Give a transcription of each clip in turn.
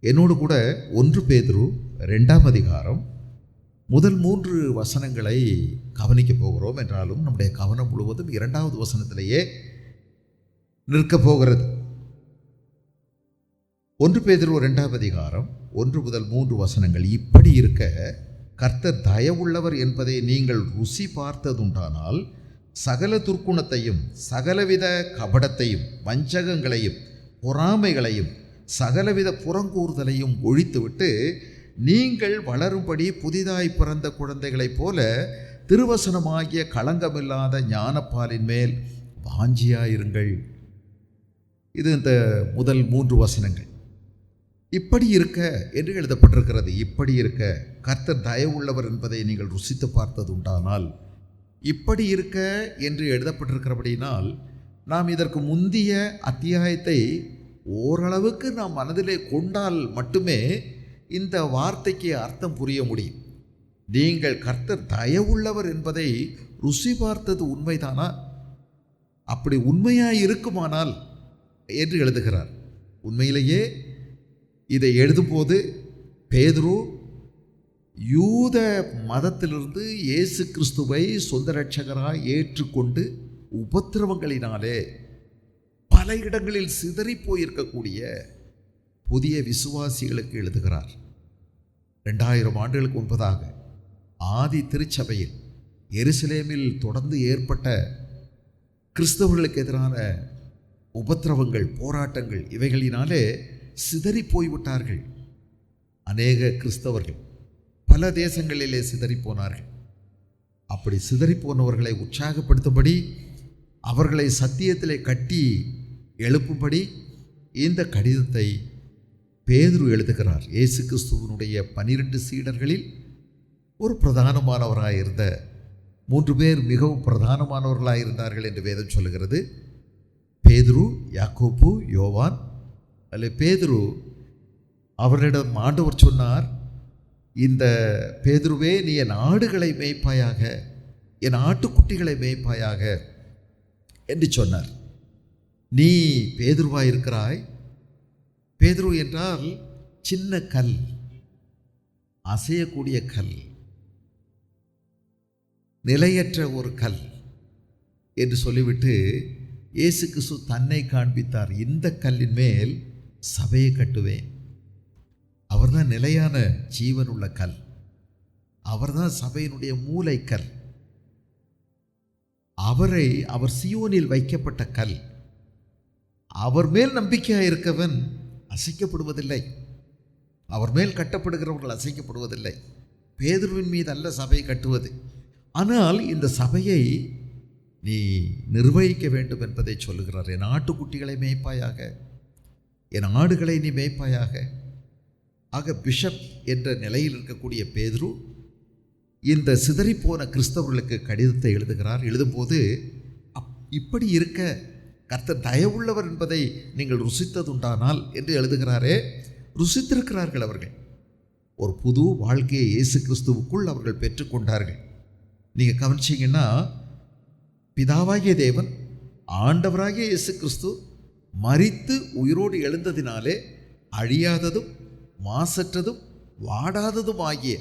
என்னோடு கூட 1 பேதுரு 2ஆம் அதிகாரம் முதல் 3 வசனங்களை கவனிக்க போகிறோம். என்றாலும் நம்முடைய கவனம் முழுவதும் 2வது வசனத்திலேயே நிற்கப் போகிறது. 1 பேதுரு 2ஆம் அதிகாரம் 1 முதல் 3 வசனங்கள். இப்படி இருக்க கர்த்தர் தயவுள்ளவர் என்பதை நீங்கள் ருசி பார்த்ததுண்டானால் சகல துர்க்குணத்தையும் சகலவித கபடத்தையும் வஞ்சகங்களையும் பொறாமைகளையும் சகலவித புறங்கூறுதலையும் ஒழித்துவிட்டு நீங்கள் வளரும்படி புதிதாய் பிறந்த குழந்தைகளைப் போல திருவசனமாகிய களங்கமில்லாத ஞானப்பாலின் மேல் வாஞ்சியாயிருங்கள். இது இந்த முதல் 3 வசனங்கள். இப்படி இருக்க என்று எழுதப்பட்டிருக்கிறது. இப்படி இருக்க கர்த்தர் தயவுள்ளவர் என்பதை நீங்கள் ருசித்து பார்த்தது உண்டானால், இப்படி இருக்க என்று எழுதப்பட்டிருக்கிறபடினால் நாம் இதற்கு முந்திய அத்தியாயத்தை ஓரளவுக்கு நாம் மனதிலே கொண்டால் மட்டுமே இந்த வார்த்தைக்கு அர்த்தம் புரிய முடியும். நீங்கள் கர்த்தர் தயவுள்ளவர் என்பதை ருசி பார்த்தது உண்மைதானா? அப்படி உண்மையாய் இருக்குமானால் என்று எழுதுகிறார். உண்மையிலேயே இதை எழுதும்போது பேதுரு யூத மதத்திலிருந்து இயேசு கிறிஸ்துவை சொந்த இரட்சகராய் ஏற்றுக்கொண்டு உபத்திரவங்களினாலே பல இடங்களில் சிதறி போயிருக்கக்கூடிய புதிய விசுவாசிகளுக்கு எழுதுகிறார். 2000 ஆண்டுகளுக்கு முன்பதாக ஆதி திருச்சபையில் எருசலேமில் தொடர்ந்து ஏற்பட்ட கிறிஸ்தவர்களுக்கு எதிரான உபத்திரவங்கள், போராட்டங்கள், இவைகளினாலே சிதறி போய்விட்டார்கள். அநேக கிறிஸ்தவர்கள் பல தேசங்களிலே சிதறி போனார்கள். அப்படி சிதறி போனவர்களை உற்சாகப்படுத்தும்படி, அவர்களை சத்தியத்திலே கட்டி எழுப்பும்படி இந்த கடிதத்தை பேதுரு எழுதுகிறார். இயேசு கிறிஸ்துவனுடைய 12 சீடர்களில் ஒரு பிரதானமானவராக இருந்த 3 பேர் மிகவும் பிரதானமானவர்களாக இருந்தார்கள் என்று வேதம் சொல்லுகிறது. பேதுரு, யாக்கோபு, யோவான். அதில் பேதுரு, அவரிடம் ஆண்டவர் சொன்னார், இந்த பேதுருவே, நீ என் ஆடுகளை மேய்ப்பாயாக, என் ஆட்டுக்குட்டிகளை மேய்ப்பாயாக என்று சொன்னார். நீ பேதுருவாய் இருக்கிறாய். பேதுரு என்றால் சின்ன கல், அசையக்கூடிய கல், நிலையற்ற ஒரு கல் என்று சொல்லிவிட்டு இயேசு கிறிஸ்து தன்னை காண்பித்தார். இந்த கல்லின் மேல் சபையை கட்டுவேன். அவர்தான் நிலையான ஜீவனுள்ள கல். அவர்தான் சபையினுடைய மூலைக்கல். அவர் சீயோனில் வைக்கப்பட்ட கல். அவர் மேல் நம்பிக்கையாக இருக்கவன் அசைக்கப்படுவதில்லை. அவர் மேல் கட்டப்படுகிறவர்கள் அசைக்கப்படுவதில்லை. பேதுருவின் மீது அல்ல சபையை கட்டுவது. ஆனால் இந்த சபையை நீ நிர்வகிக்க வேண்டும் என்பதை சொல்லுகிறார். என் ஆட்டுக்குட்டிகளை மேய்ப்பாயாக, என் ஆடுகளை நீ மேய்ப்பாயாக. ஆக பிஷப் என்ற நிலையில் இருக்கக்கூடிய பேதுரு இந்த சிதறிப்போன கிறிஸ்தவர்களுக்கு கடிதத்தை எழுதுகிறார். எழுதும்போது இப்படி இருக்க கர்த்தர் தயவுள்ளவர் என்பதை நீங்கள் ருசித்ததுண்டானால் என்று எழுதுகிறாரே. ருசித்திருக்கிறார்கள். அவர்கள் ஒரு புது வாழ்க்கையை இயேசு கிறிஸ்துவுக்குள் அவர்கள் பெற்றுக்கொண்டார்கள். நீங்கள் கவனிச்சிங்கன்னா, பிதாவாகிய தேவன், ஆண்டவராகிய இயேசு கிறிஸ்து மரித்து உயிரோடு எழுந்ததினாலே அழியாததும் மாசற்றதும் வாடாததும் ஆகிய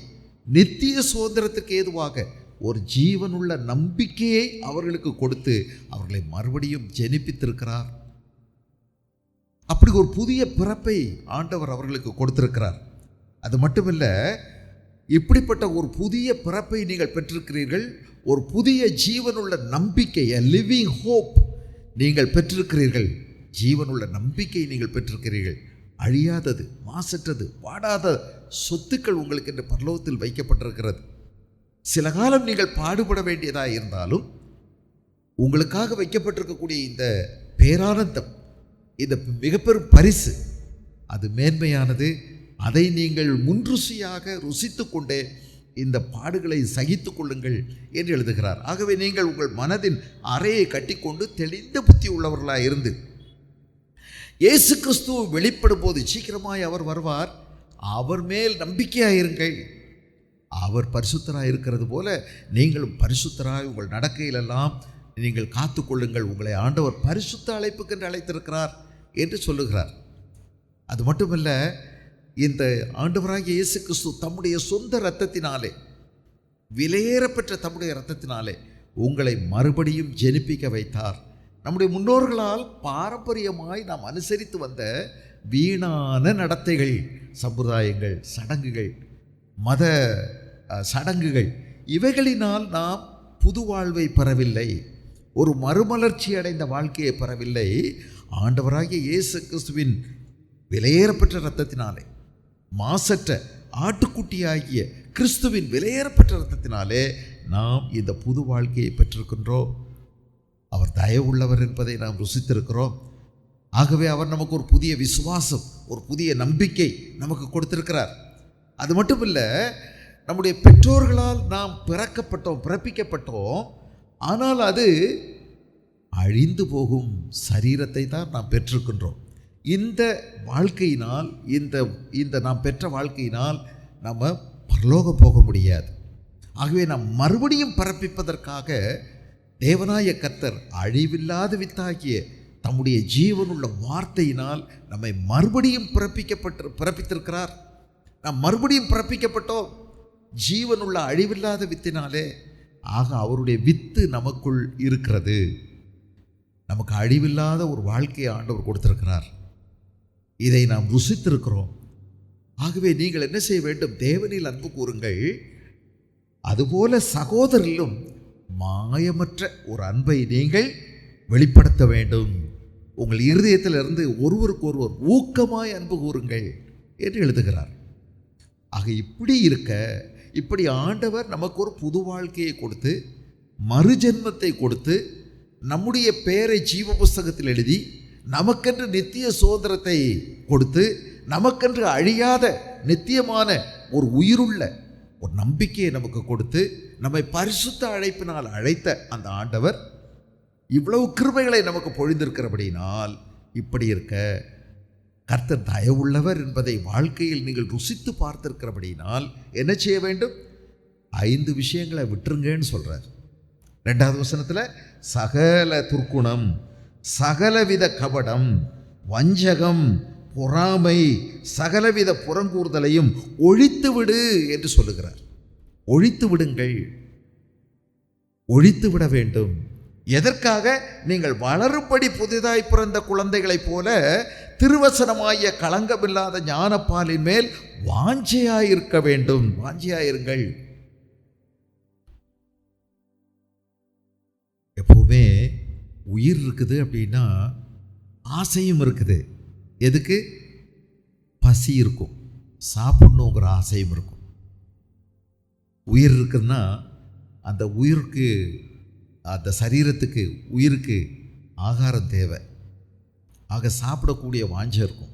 நித்திய சுதந்திரத்துக்கு ஏதுவாக ஒரு ஜீவனுள்ள நம்பிக்கையை அவர்களுக்கு கொடுத்து அவர்களை மறுபடியும் ஜெனிப்பித்திருக்கிறார். அப்படி ஒரு புதிய பிறப்பை ஆண்டவர் அவர்களுக்கு கொடுத்திருக்கிறார். அது மட்டுமல்ல, இப்படிப்பட்ட ஒரு புதிய பிறப்பை நீங்கள் பெற்றிருக்கிறீர்கள். ஒரு புதிய ஜீவனுள்ள நம்பிக்கை, லிவிங் ஹோப் நீங்கள் பெற்றிருக்கிறீர்கள். ஜீவனுள்ள நம்பிக்கை நீங்கள் பெற்றிருக்கிறீர்கள். அழியாதது, மாசற்றது, வாடாத சொத்துக்கள் உங்களுக்கு என்று பரலோகத்தில் வைக்கப்பட்டிருக்கிறது. சில காலம் நீங்கள் பாடுபட வேண்டியதாக இருந்தாலும் உங்களுக்காக வைக்கப்பட்டிருக்கக்கூடிய இந்த பேரானந்தம், இந்த மிகப்பெரும் பரிசு, அது மேன்மையானது. அதை நீங்கள் முன்ருசியாக ருசித்து கொண்டே இந்த பாடுகளை சகித்து கொள்ளுங்கள் என்று எழுதுகிறார். ஆகவே நீங்கள் உங்கள் மனதின் அறையை கட்டிக்கொண்டு தெளிந்த புத்தி உள்ளவர்களாக இருந்து, இயேசு கிறிஸ்து வெளிப்படும் போது சீக்கிரமாய் அவர் வருவார், அவர் மேல் நம்பிக்கையாக இருங்கள். அவர் பரிசுத்தராக இருக்கிறது போல நீங்களும் பரிசுத்தராய் உங்கள் நடக்கையிலெல்லாம் நீங்கள் காத்து கொள்ளுங்கள். உங்களை ஆண்டவர் பரிசுத்த அழைப்புக்கென்று அழைத்திருக்கிறார் என்று சொல்லுகிறார். அது மட்டுமல்ல, இந்த ஆண்டவராகிய இயேசு கிறிஸ்து தம்முடைய சொந்த இரத்தத்தினாலே, விலையேறப்பெற்ற தம்முடைய இரத்தத்தினாலே உங்களை மறுபடியும் ஜெனிப்பிக்க வைத்தார். நம்முடைய முன்னோர்களால் பாரம்பரியமாய் நாம் அனுசரித்து வந்த வீணான நடத்தைகள், சம்பிரதாயங்கள், சடங்குகள், மத சடங்குகள், இவைகளினால் நாம் புது வாழ்வை பெறவில்லை, ஒரு மறுமலர்ச்சி அடைந்த வாழ்க்கையை பெறவில்லை. ஆண்டவராகிய இயேசு கிறிஸ்துவின் விலையேறப்பெற்ற இரத்தத்தினாலே, மாசற்ற ஆட்டுக்குட்டியாகிய கிறிஸ்துவின் விலையேறப்பெற்ற இரத்தத்தினாலே நாம் இந்த புது வாழ்க்கையை பெற்றிருக்கின்றோம். அவர் தயவுள்ளவர் என்பதை நாம் ருசித்திருக்கிறோம். ஆகவே அவர் நமக்கு ஒரு புதிய விசுவாசம், ஒரு புதிய நம்பிக்கை நமக்கு கொடுத்திருக்கிறார். அது மட்டும் இல்லை, நம்முடைய பெற்றோர்களால் நாம் பிறப்பிக்கப்பட்டோம். ஆனால் அது அழிந்து போகும் சரீரத்தை தான் நாம் பெற்றிருக்கின்றோம். இந்த வாழ்க்கையினால், இந்த நாம் பெற்ற வாழ்க்கையினால் நம்ம பரலோகம் போக முடியாது. ஆகவே நாம் மறுபடியும் பிறப்பிப்பதற்காக தேவனாய கர்த்தர் அழிவில்லாத வித்தாகிய தம்முடைய ஜீவனுள்ள வார்த்தையினால் நம்மை மறுபடியும் பிறப்பித்திருக்கிறார். நாம் மறுபடியும் பிறப்பிக்கப்பட்டோம் ஜீவனுள்ள அழிவில்லாத வித்தினாலே. ஆக அவருடைய வித்து நமக்குள் இருக்கிறது. நமக்கு அழிவில்லாத ஒரு வாழ்க்கையை ஆண்டவர் கொடுத்திருக்கிறார். இதை நாம் ருசித்திருக்கிறோம். ஆகவே நீங்கள் என்ன செய்ய வேண்டும்? தேவனில் அன்பு கூறுங்கள். அதுபோல சகோதரிலும் மாயமற்ற ஒரு அன்பை நீங்கள் வெளிப்படுத்த வேண்டும். உங்கள் இருதயத்திலிருந்து ஒருவருக்கு ஒருவர் ஊக்கமாய் அன்பு கூறுங்கள் என்று எழுதுகிறார். ஆக இப்படி இருக்க, இப்படி ஆண்டவர் நமக்கு ஒரு புது வாழ்க்கையை கொடுத்து, மறுஜென்மத்தை கொடுத்து, நம்முடைய பெயரை ஜீவ புஸ்தகத்தில் எழுதி, நமக்கென்று நித்திய சுதந்திரத்தை கொடுத்து, நமக்கென்று அழியாத நித்தியமான ஒரு உயிருள்ள ஒரு நம்பிக்கையை நமக்கு கொடுத்து, நம்மை பரிசுத்த அழைப்பினால் அழைத்த அந்த ஆண்டவர் இவ்வளவு கிருபைகளை நமக்கு பொழிந்திருக்கிறபடினால், இப்படி இருக்க கர்த்தர் தயவுள்ளவர் என்பதை வாழ்க்கையில் நீங்கள் ருசித்து பார்த்திருக்கிறபடினால் என்ன செய்ய வேண்டும்? 5 விஷயங்களை விட்டுருங்கன்னு சொல்கிறார். 2வது வசனத்தில் சகல துர்க்குணம், சகலவித கபடம், வஞ்சகம், பொறாமை, சகலவித புறங்கூறுதலையும் ஒழித்து விடு என்று சொல்லுகிறார். ஒழித்து விடுங்கள், ஒழித்து விட வேண்டும். எதற்காக? நீங்கள் வளரும்படி புதிதாய் பிறந்த குழந்தைகளைப் போல திருவசனமாகிய களங்கமில்லாத ஞானப்பாலின் மேல் வாஞ்சையாயிருக்க வேண்டும். வாஞ்சையாயிருங்கள். எப்பவுமே உயிர் இருக்குது அப்படின்னா ஆசையும் இருக்குது. எதுக்கு? பசி இருக்கும், சாப்பிடணுங்கிற ஆசையும் இருக்கும். உயிர் இருக்குன்னா அந்த உயிருக்கு, அந்த சரீரத்துக்கு, உயிருக்கு ஆகாரம் தேவை. ஆக சாப்பிடக்கூடிய வாஞ்சை இருக்கும்.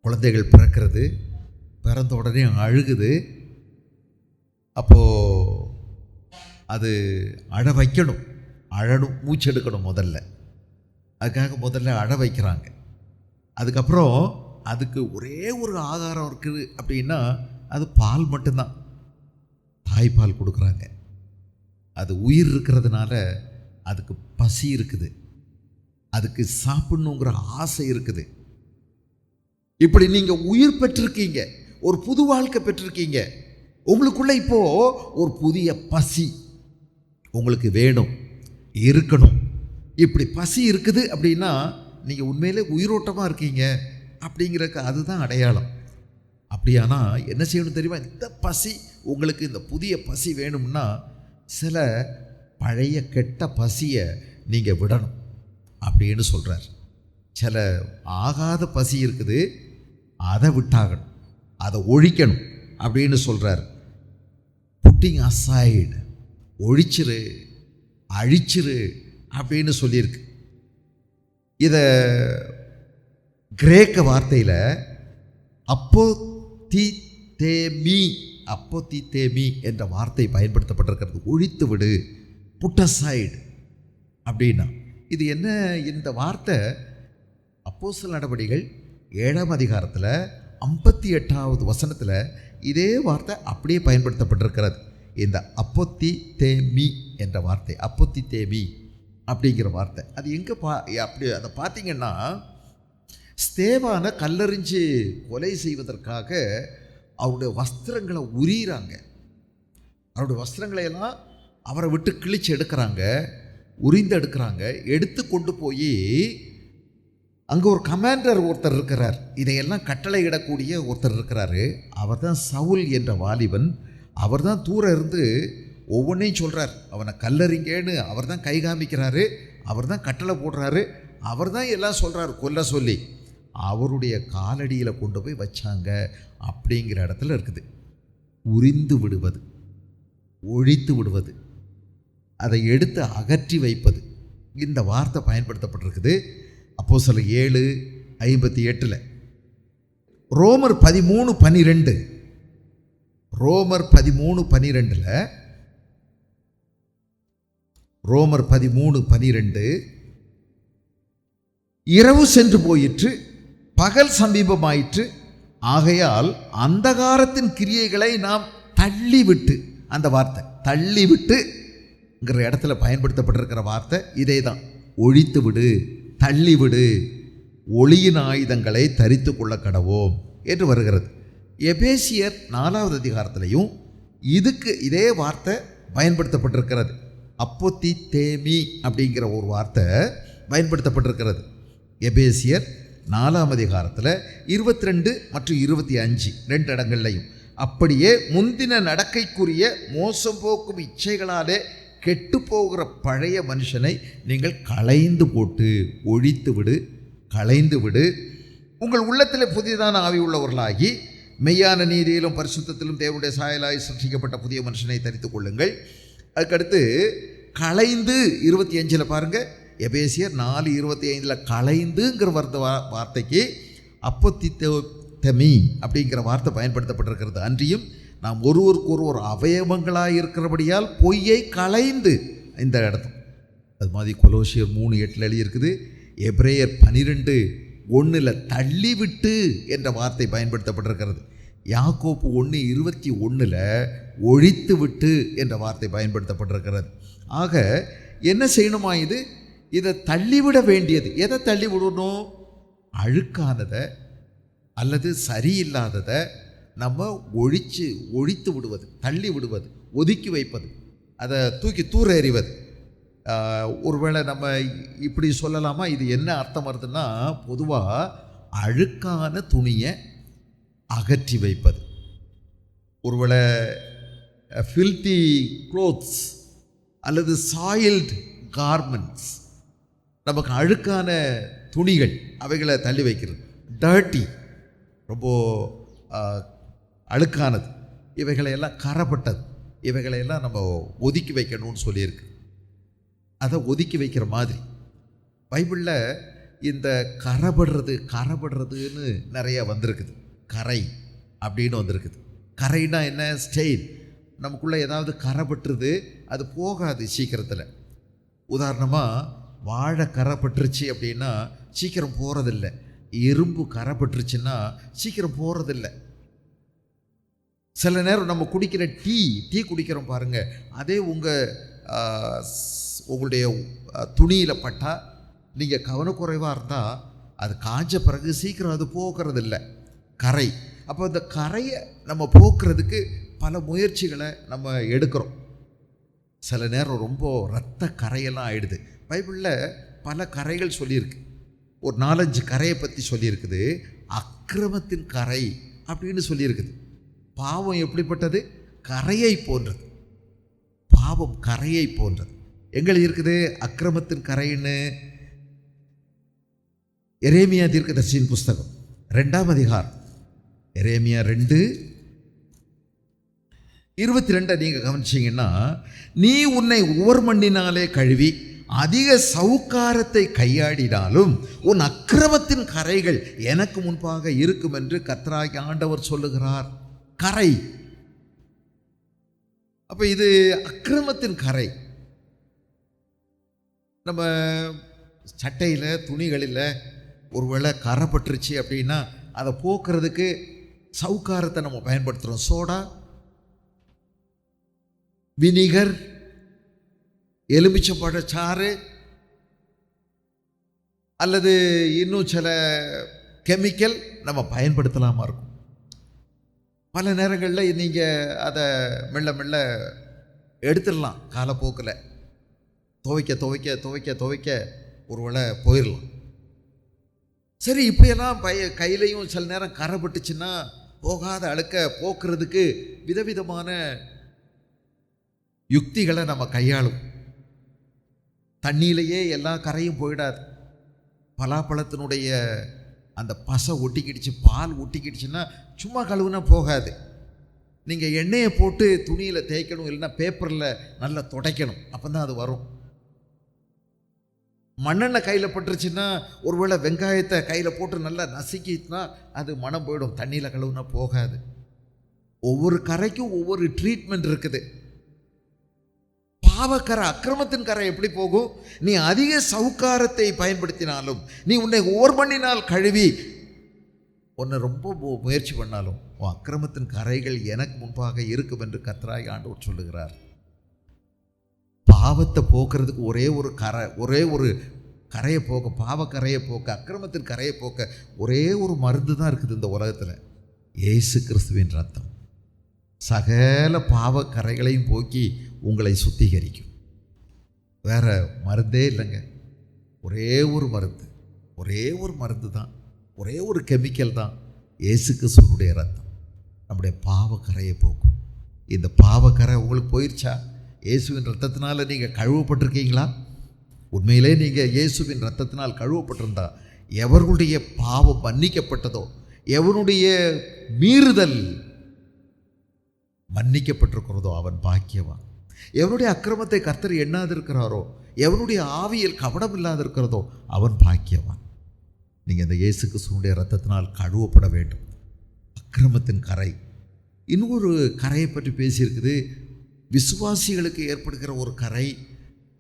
குழந்தைகள் பிறக்கிறது, பிறந்த உடனே அழுகுது. அப்போது அது அழ வைக்கணும், அழணும், மூச்செடுக்கணும். அதுக்காக முதல்ல அழ வைக்கிறாங்க. அதுக்கப்புறம் அதுக்கு ஒரே ஒரு ஆகாரம் இருக்குது அப்படின்னா அது பால் மட்டும்தான். தாய்ப்பால் கொடுக்குறாங்க. அது உயிர் இருக்கிறதுனால அதுக்கு பசி இருக்குது, அதுக்கு சாப்பிடணுங்கிற ஆசை இருக்குது. இப்படி நீங்கள் உயிர் பெற்றிருக்கீங்க, ஒரு புது வாழ்க்கை பெற்றிருக்கீங்க. உங்களுக்குள்ள இப்போ ஒரு புதிய பசி உங்களுக்கு வேணும், இருக்கணும். இப்படி பசி இருக்குது அப்படின்னா நீங்கள் உண்மையிலே உயிரோட்டமாக இருக்கீங்க அப்படிங்கிறக்கு அதுதான் அடையாளம். அப்படியானா என்ன செய்யணும் தெரியுமா? இந்த பசி உங்களுக்கு, இந்த புதிய பசி வேணும்னா சில பழைய கெட்ட பசியை நீங்கள் விடணும் அப்படின்னு சொல்கிறார். சில ஆகாத பசி இருக்குது, அதை விட்டாகணும், அதை ஒழிக்கணும் அப்படின்னு சொல்கிறார். புட்டிங் அசைடு, ஒழிச்சிரு, அழிச்சிரு அப்படின்னு சொல்லியிருக்கு. இதை கிரேக்க வார்த்தையில் அப்போதிதேமி என்ற வார்த்தை பயன்படுத்தப்பட்டிருக்கிறது. ஒழித்து விடு, புட்டசைடு அப்படின்னா இது என்ன? இந்த வார்த்தை அப்போஸ்தலர் நடபடிகள் 7ஆம் அதிகாரத்தில் 58வது வசனத்தில் இதே வார்த்தை அப்படியே பயன்படுத்தப்பட்டிருக்கிறது. இந்த அப்போதிதேமி என்ற வார்த்தை, அப்போதிதேமி அப்படிங்கிற வார்த்தை அது எங்கே அப்படி அதை பார்த்தீங்கன்னா ஸ்தேவானை கல்லெறிஞ்சு கொலை செய்வதற்காக அவருடைய வஸ்திரங்களை உரியிறாங்க. அவருடைய வஸ்திரங்களை எல்லாம் அவரை விட்டு கிழிச்சு எடுக்கிறாங்க, உரிந்து எடுக்கிறாங்க. எடுத்து கொண்டு போய் அங்கே ஒரு கமாண்டர் ஒருத்தர் இருக்கிறார், இதையெல்லாம் கட்டளை இடக்கூடிய ஒருத்தர் இருக்கிறாரு. அவர் தான் சவுல் என்ற வாலிபன். அவர் தான் தூரம் இருந்து ஒவ்வொன்றையும் சொல்கிறார். அவனை கல்லறிங்கன்னு அவர் தான் கை காமிக்கிறாரு, அவர் தான் கட்டளை போடுறாரு, அவர் தான் எல்லாம் சொல்கிறார் கொல்ல சொல்லி. அவருடைய காலடியில் கொண்டு போய் வச்சாங்க. அப்படிங்கிற இடத்துல இருக்குது உரிந்து விடுவது, ஒழித்து விடுவது, அதை எடுத்து அகற்றி வைப்பது. இந்த வார்த்தை பயன்படுத்தப்பட்டிருக்குது அப்போஸ்தலர் 7:58. ரோமர் 13:12. ரோமர் 13:12. ரோமர் 13:12. இரவு சென்று போயிற்று, பகல் சமீபமாயிற்று, ஆகையால் அந்தகாரத்தின் கிரியைகளை நாம் தள்ளிவிட்டு, அந்த வார்த்தை தள்ளிவிட்டுங்கிற இடத்துல பயன்படுத்தப்பட்டிருக்கிற வார்த்தை இதே தான். ஒழித்து விடு, தள்ளிவிடு, ஒளியின் ஆயுதங்களை தரித்து கொள்ள கடவோம் என்று வருகிறது. எபேசியர் 4வது அதிகாரத்திலையும் இதுக்கு இதே வார்த்தை பயன்படுத்தப்பட்டிருக்கிறது. அப்போத்தி தேமி அப்படிங்கிற ஒரு வார்த்தை பயன்படுத்தப்பட்டிருக்கிறது. எபேசியர் 4ஆம் அதிகாரத்தில் 22 மற்றும் 25 2 இடங்கள்லையும். அப்படியே முந்தின நடக்கைக்குரிய மோசம் போக்கும் இச்சைகளாலே கெட்டு போகிற பழைய மனுஷனை நீங்கள் களைந்து போட்டு ஒழித்து விடு, களைந்து விடு, உங்கள் உள்ளத்தில் புதிதான ஆவி உள்ளவர்களாகி மெய்யான நீதியிலும் பரிசுத்தத்திலும் தேவனுடைய சாயலாய் சிருஷ்டிக்கப்பட்ட புதிய மனுஷனை தரித்து கொள்ளுங்கள். அதுக்கடுத்து களைந்து 25 பாருங்கள். எபேசியர் 4:25 களைந்துங்கிற வார்த்தைக்கு அப்போத்தித்தமி அப்படிங்கிற வார்த்தை பயன்படுத்தப்பட்டிருக்கிறது. அன்றியும் நாம் ஒருவருக்கு ஒருவர் அவயவங்களாக இருக்கிறபடியால் பொய்யை களைந்து, இந்த இடத்துல அது மாதிரி கொலோசியர் 3:8 எழுதியிருக்குது. எபிரேயர் 12:1 தள்ளிவிட்டு என்ற வார்த்தை பயன்படுத்தப்பட்டிருக்கிறது. யாக்கோப்பு 1:21 ஒழித்து விட்டு என்ற வார்த்தை பயன்படுத்தப்பட்டிருக்கிறது. ஆக என்ன செய்யணுமா? இதை தள்ளிவிட வேண்டியது. எதை தள்ளிவிடணும்? அழுக்கானதை அல்லது சரியில்லாததை நம்ம ஒழித்து விடுவது, தள்ளி விடுவது, ஒதுக்கி வைப்பது, அதை தூக்கி தூர எறிவது. ஒருவேளை நம்ம இப்படி சொல்லலாமா? இது என்ன அர்த்தம் வருதுன்னா, பொதுவாக அழுக்கான துணியை அகற்றி வைப்பது. ஒருவேளை ஃபில்தி க்ளோத்ஸ் அல்லது சாயில்டு கார்மெண்ட்ஸ், நமக்கு அழுக்கான துணிகள், அவைகளை தள்ளி வைக்கிறது. டர்ட்டி, ரொம்ப அழுக்கானது, இவைகளையெல்லாம் கரைப்பட்டது, இவைகளையெல்லாம் நம்ம ஒதுக்கி வைக்கணும்னு சொல்லியிருக்கு. அதை ஒதுக்கி வைக்கிற மாதிரி பைபிளில் இந்த கரைபடுறதுன்னு நிறைய வந்திருக்குது. கரை அப்படின்னு வந்திருக்குது. கரைனா என்ன? ஸ்டெயின். நமக்குள்ளே ஏதாவது கரைப்பட்டுருது, அது போகாது சீக்கிரத்தில். உதாரணமாக வாழை கரைப்பட்டுருச்சு அப்படின்னா சீக்கிரம் போகிறதில்லை. எறும்பு கரைப்பட்டுருச்சுன்னா சீக்கிரம் போகிறதில்லை. சில நேரம் நம்ம குடிக்கிற டீ குடிக்கிறோம் பாருங்கள், அதே உங்களுடைய துணியில் பட்டால் நீங்கள் கவனக்குறைவாக இருந்தால் அது காஞ்ச பிறகு சீக்கிரம் அது போக்குறதில்லை, கரை. அப்போ இந்த கரையை நம்ம போக்குறதுக்கு பல முயற்சிகளை நம்ம எடுக்கிறோம். சில நேரம் ரொம்ப இரத்த கரையெல்லாம் ஆயிடுது. பைபிளில் பல கரைகள் சொல்லியிருக்கு. ஒரு 4-5 கரையை பற்றி சொல்லியிருக்குது. அக்கிரமத்தின் கரை அப்படின்னு சொல்லியிருக்குது. பாவம் எப்படிப்பட்டது? கரையை போன்றது. பாவம் கரையை போன்றது. எங்கே இருக்குது அக்கிரமத்தின் கரைன்னு? எரேமியா தீர்க்கதரிசியின் புஸ்தகம் 2ஆம் அதிகாரம், எரேமியா 2:22 நீங்கள் கவனிச்சிங்கன்னா, நீ உன்னை உவர் மண்ணினாலே கழுவி அதிக சவுக்காரத்தை கையாடினாலும் உன் அக்கிரமத்தின் கரைகள் எனக்கு முன்பாக இருக்கும் என்று கர்த்தராகிய ஆண்டவர் சொல்லுகிறார். கரை. அப்போ இது அக்கிரமத்தின் கரை. நம்ம சட்டையில் துணிகளில் ஒருவேளை கரைப்பட்டுருச்சு அப்படின்னா அதை போக்குறதுக்கு சவுக்காரத்தை நம்ம பயன்படுத்துகிறோம். சோடா, வினிகர், எலுமிச்சம்பழச்சாறு அல்லது இன்னும் சில கெமிக்கல் நம்ம பயன்படுத்தலாமா இருக்கும். பல நேரங்களில் நீங்கள் அதை மெல்ல மெல்ல எடுத்துடலாம். காலப்போக்கில் துவைக்க துவைக்க துவைக்க துவைக்க ஒரு வேளை போயிடலாம். சரி, இப்படியெல்லாம் கையிலையும் சில நேரம் கரை பட்டுச்சுன்னா போகாத அழுக்க போக்குறதுக்கு விதவிதமான யுக்திகளை நம்ம கையாளும். தண்ணியிலேயே எல்லா கரையும் போயிடாது. பலாப்பழத்தினுடைய அந்த பசை ஒட்டிக்கிடுச்சு, பால் ஒட்டிக்கிடுச்சுன்னா சும்மா கழுவுனா போகாது. நீங்கள் எண்ணெயை போட்டு துணியில் தேய்க்கணும், இல்லைன்னா பேப்பரில் நல்லா துடைக்கணும், அப்போ தான் அது வரும். மண்ணெண்ணெய் கையில் பட்டுருச்சுன்னா, ஒருவேளை வெங்காயத்தை கையில் போட்டு நல்லா நசுக்கிட்டுனா அது மனம் போயிடும். தண்ணியில் கழுவுனா போகாது. ஒவ்வொரு கரைக்கும் ஒவ்வொரு ட்ரீட்மெண்ட் இருக்குது. பாவக்கரை, அக்கிரமத்தின் கரை எப்படி போகும்? நீ அதிக சவுக்காரத்தை பயன்படுத்தினாலும், நீ உன்னை ஓர் பண்ணினால் கழுவி உன்னை ரொம்ப முயற்சி பண்ணாலும் உன் அக்கிரமத்தின் கரைகள் எனக்கு முன்பாக இருக்கும் என்று கர்த்தராகிய ஆண்டவர் சொல்லுகிறார். பாவத்தை போக்குறதுக்கு ஒரே ஒரு கரையை போக்க, பாவக்கரையை போக்க, அக்கிரமத்தின் கரையை போக்க ஒரே ஒரு மருந்து தான் இருக்குது இந்த உலகத்தில். இயேசு கிறிஸ்துவின் ரத்தம் சகல பாவக்கரைகளையும் போக்கி உங்களை சுத்திகரிக்கும். வேற மருந்தே இல்லைங்க. ஒரே ஒரு மருந்து தான், ஒரே ஒரு கெமிக்கல் தான், இயேசு கிறிஸ்துவினுடைய ரத்தம். நம்முடைய பாவக்கரையை போக்கும். இந்த பாவக்கரை உங்களுக்கு போயிடுச்சா? இயேசுவின் ரத்தத்தினால நீங்கள் கழுவப்பட்டிருக்கீங்களா? உண்மையிலே நீங்கள் இயேசுவின் ரத்தத்தினால் கழுவப்பட்டிருந்தா, எவர்களுடைய பாவம் மன்னிக்கப்பட்டதோ, எவனுடைய மீறுதல் மன்னிக்கப்பட்டிருக்கிறதோ அவன் பாக்கியவான். எவனுடைய அக்கிரமத்தை கர்த்தர் எண்ணாதிருக்கிறாரோ, எவனுடைய ஆவியில் கவனம் இல்லாதிருக்கிறதோ அவன் பாக்கியவான். நீங்கள் இந்த இயேசு கிறிஸ்துவினுடைய ரத்தத்தினால் கழுவப்பட வேண்டும். அக்கிரமத்தின் கரை. இன்னொரு கரையை பற்றி பேசியிருக்குது, விசுவாசிகளுக்கு ஏற்படுகிற ஒரு கரை.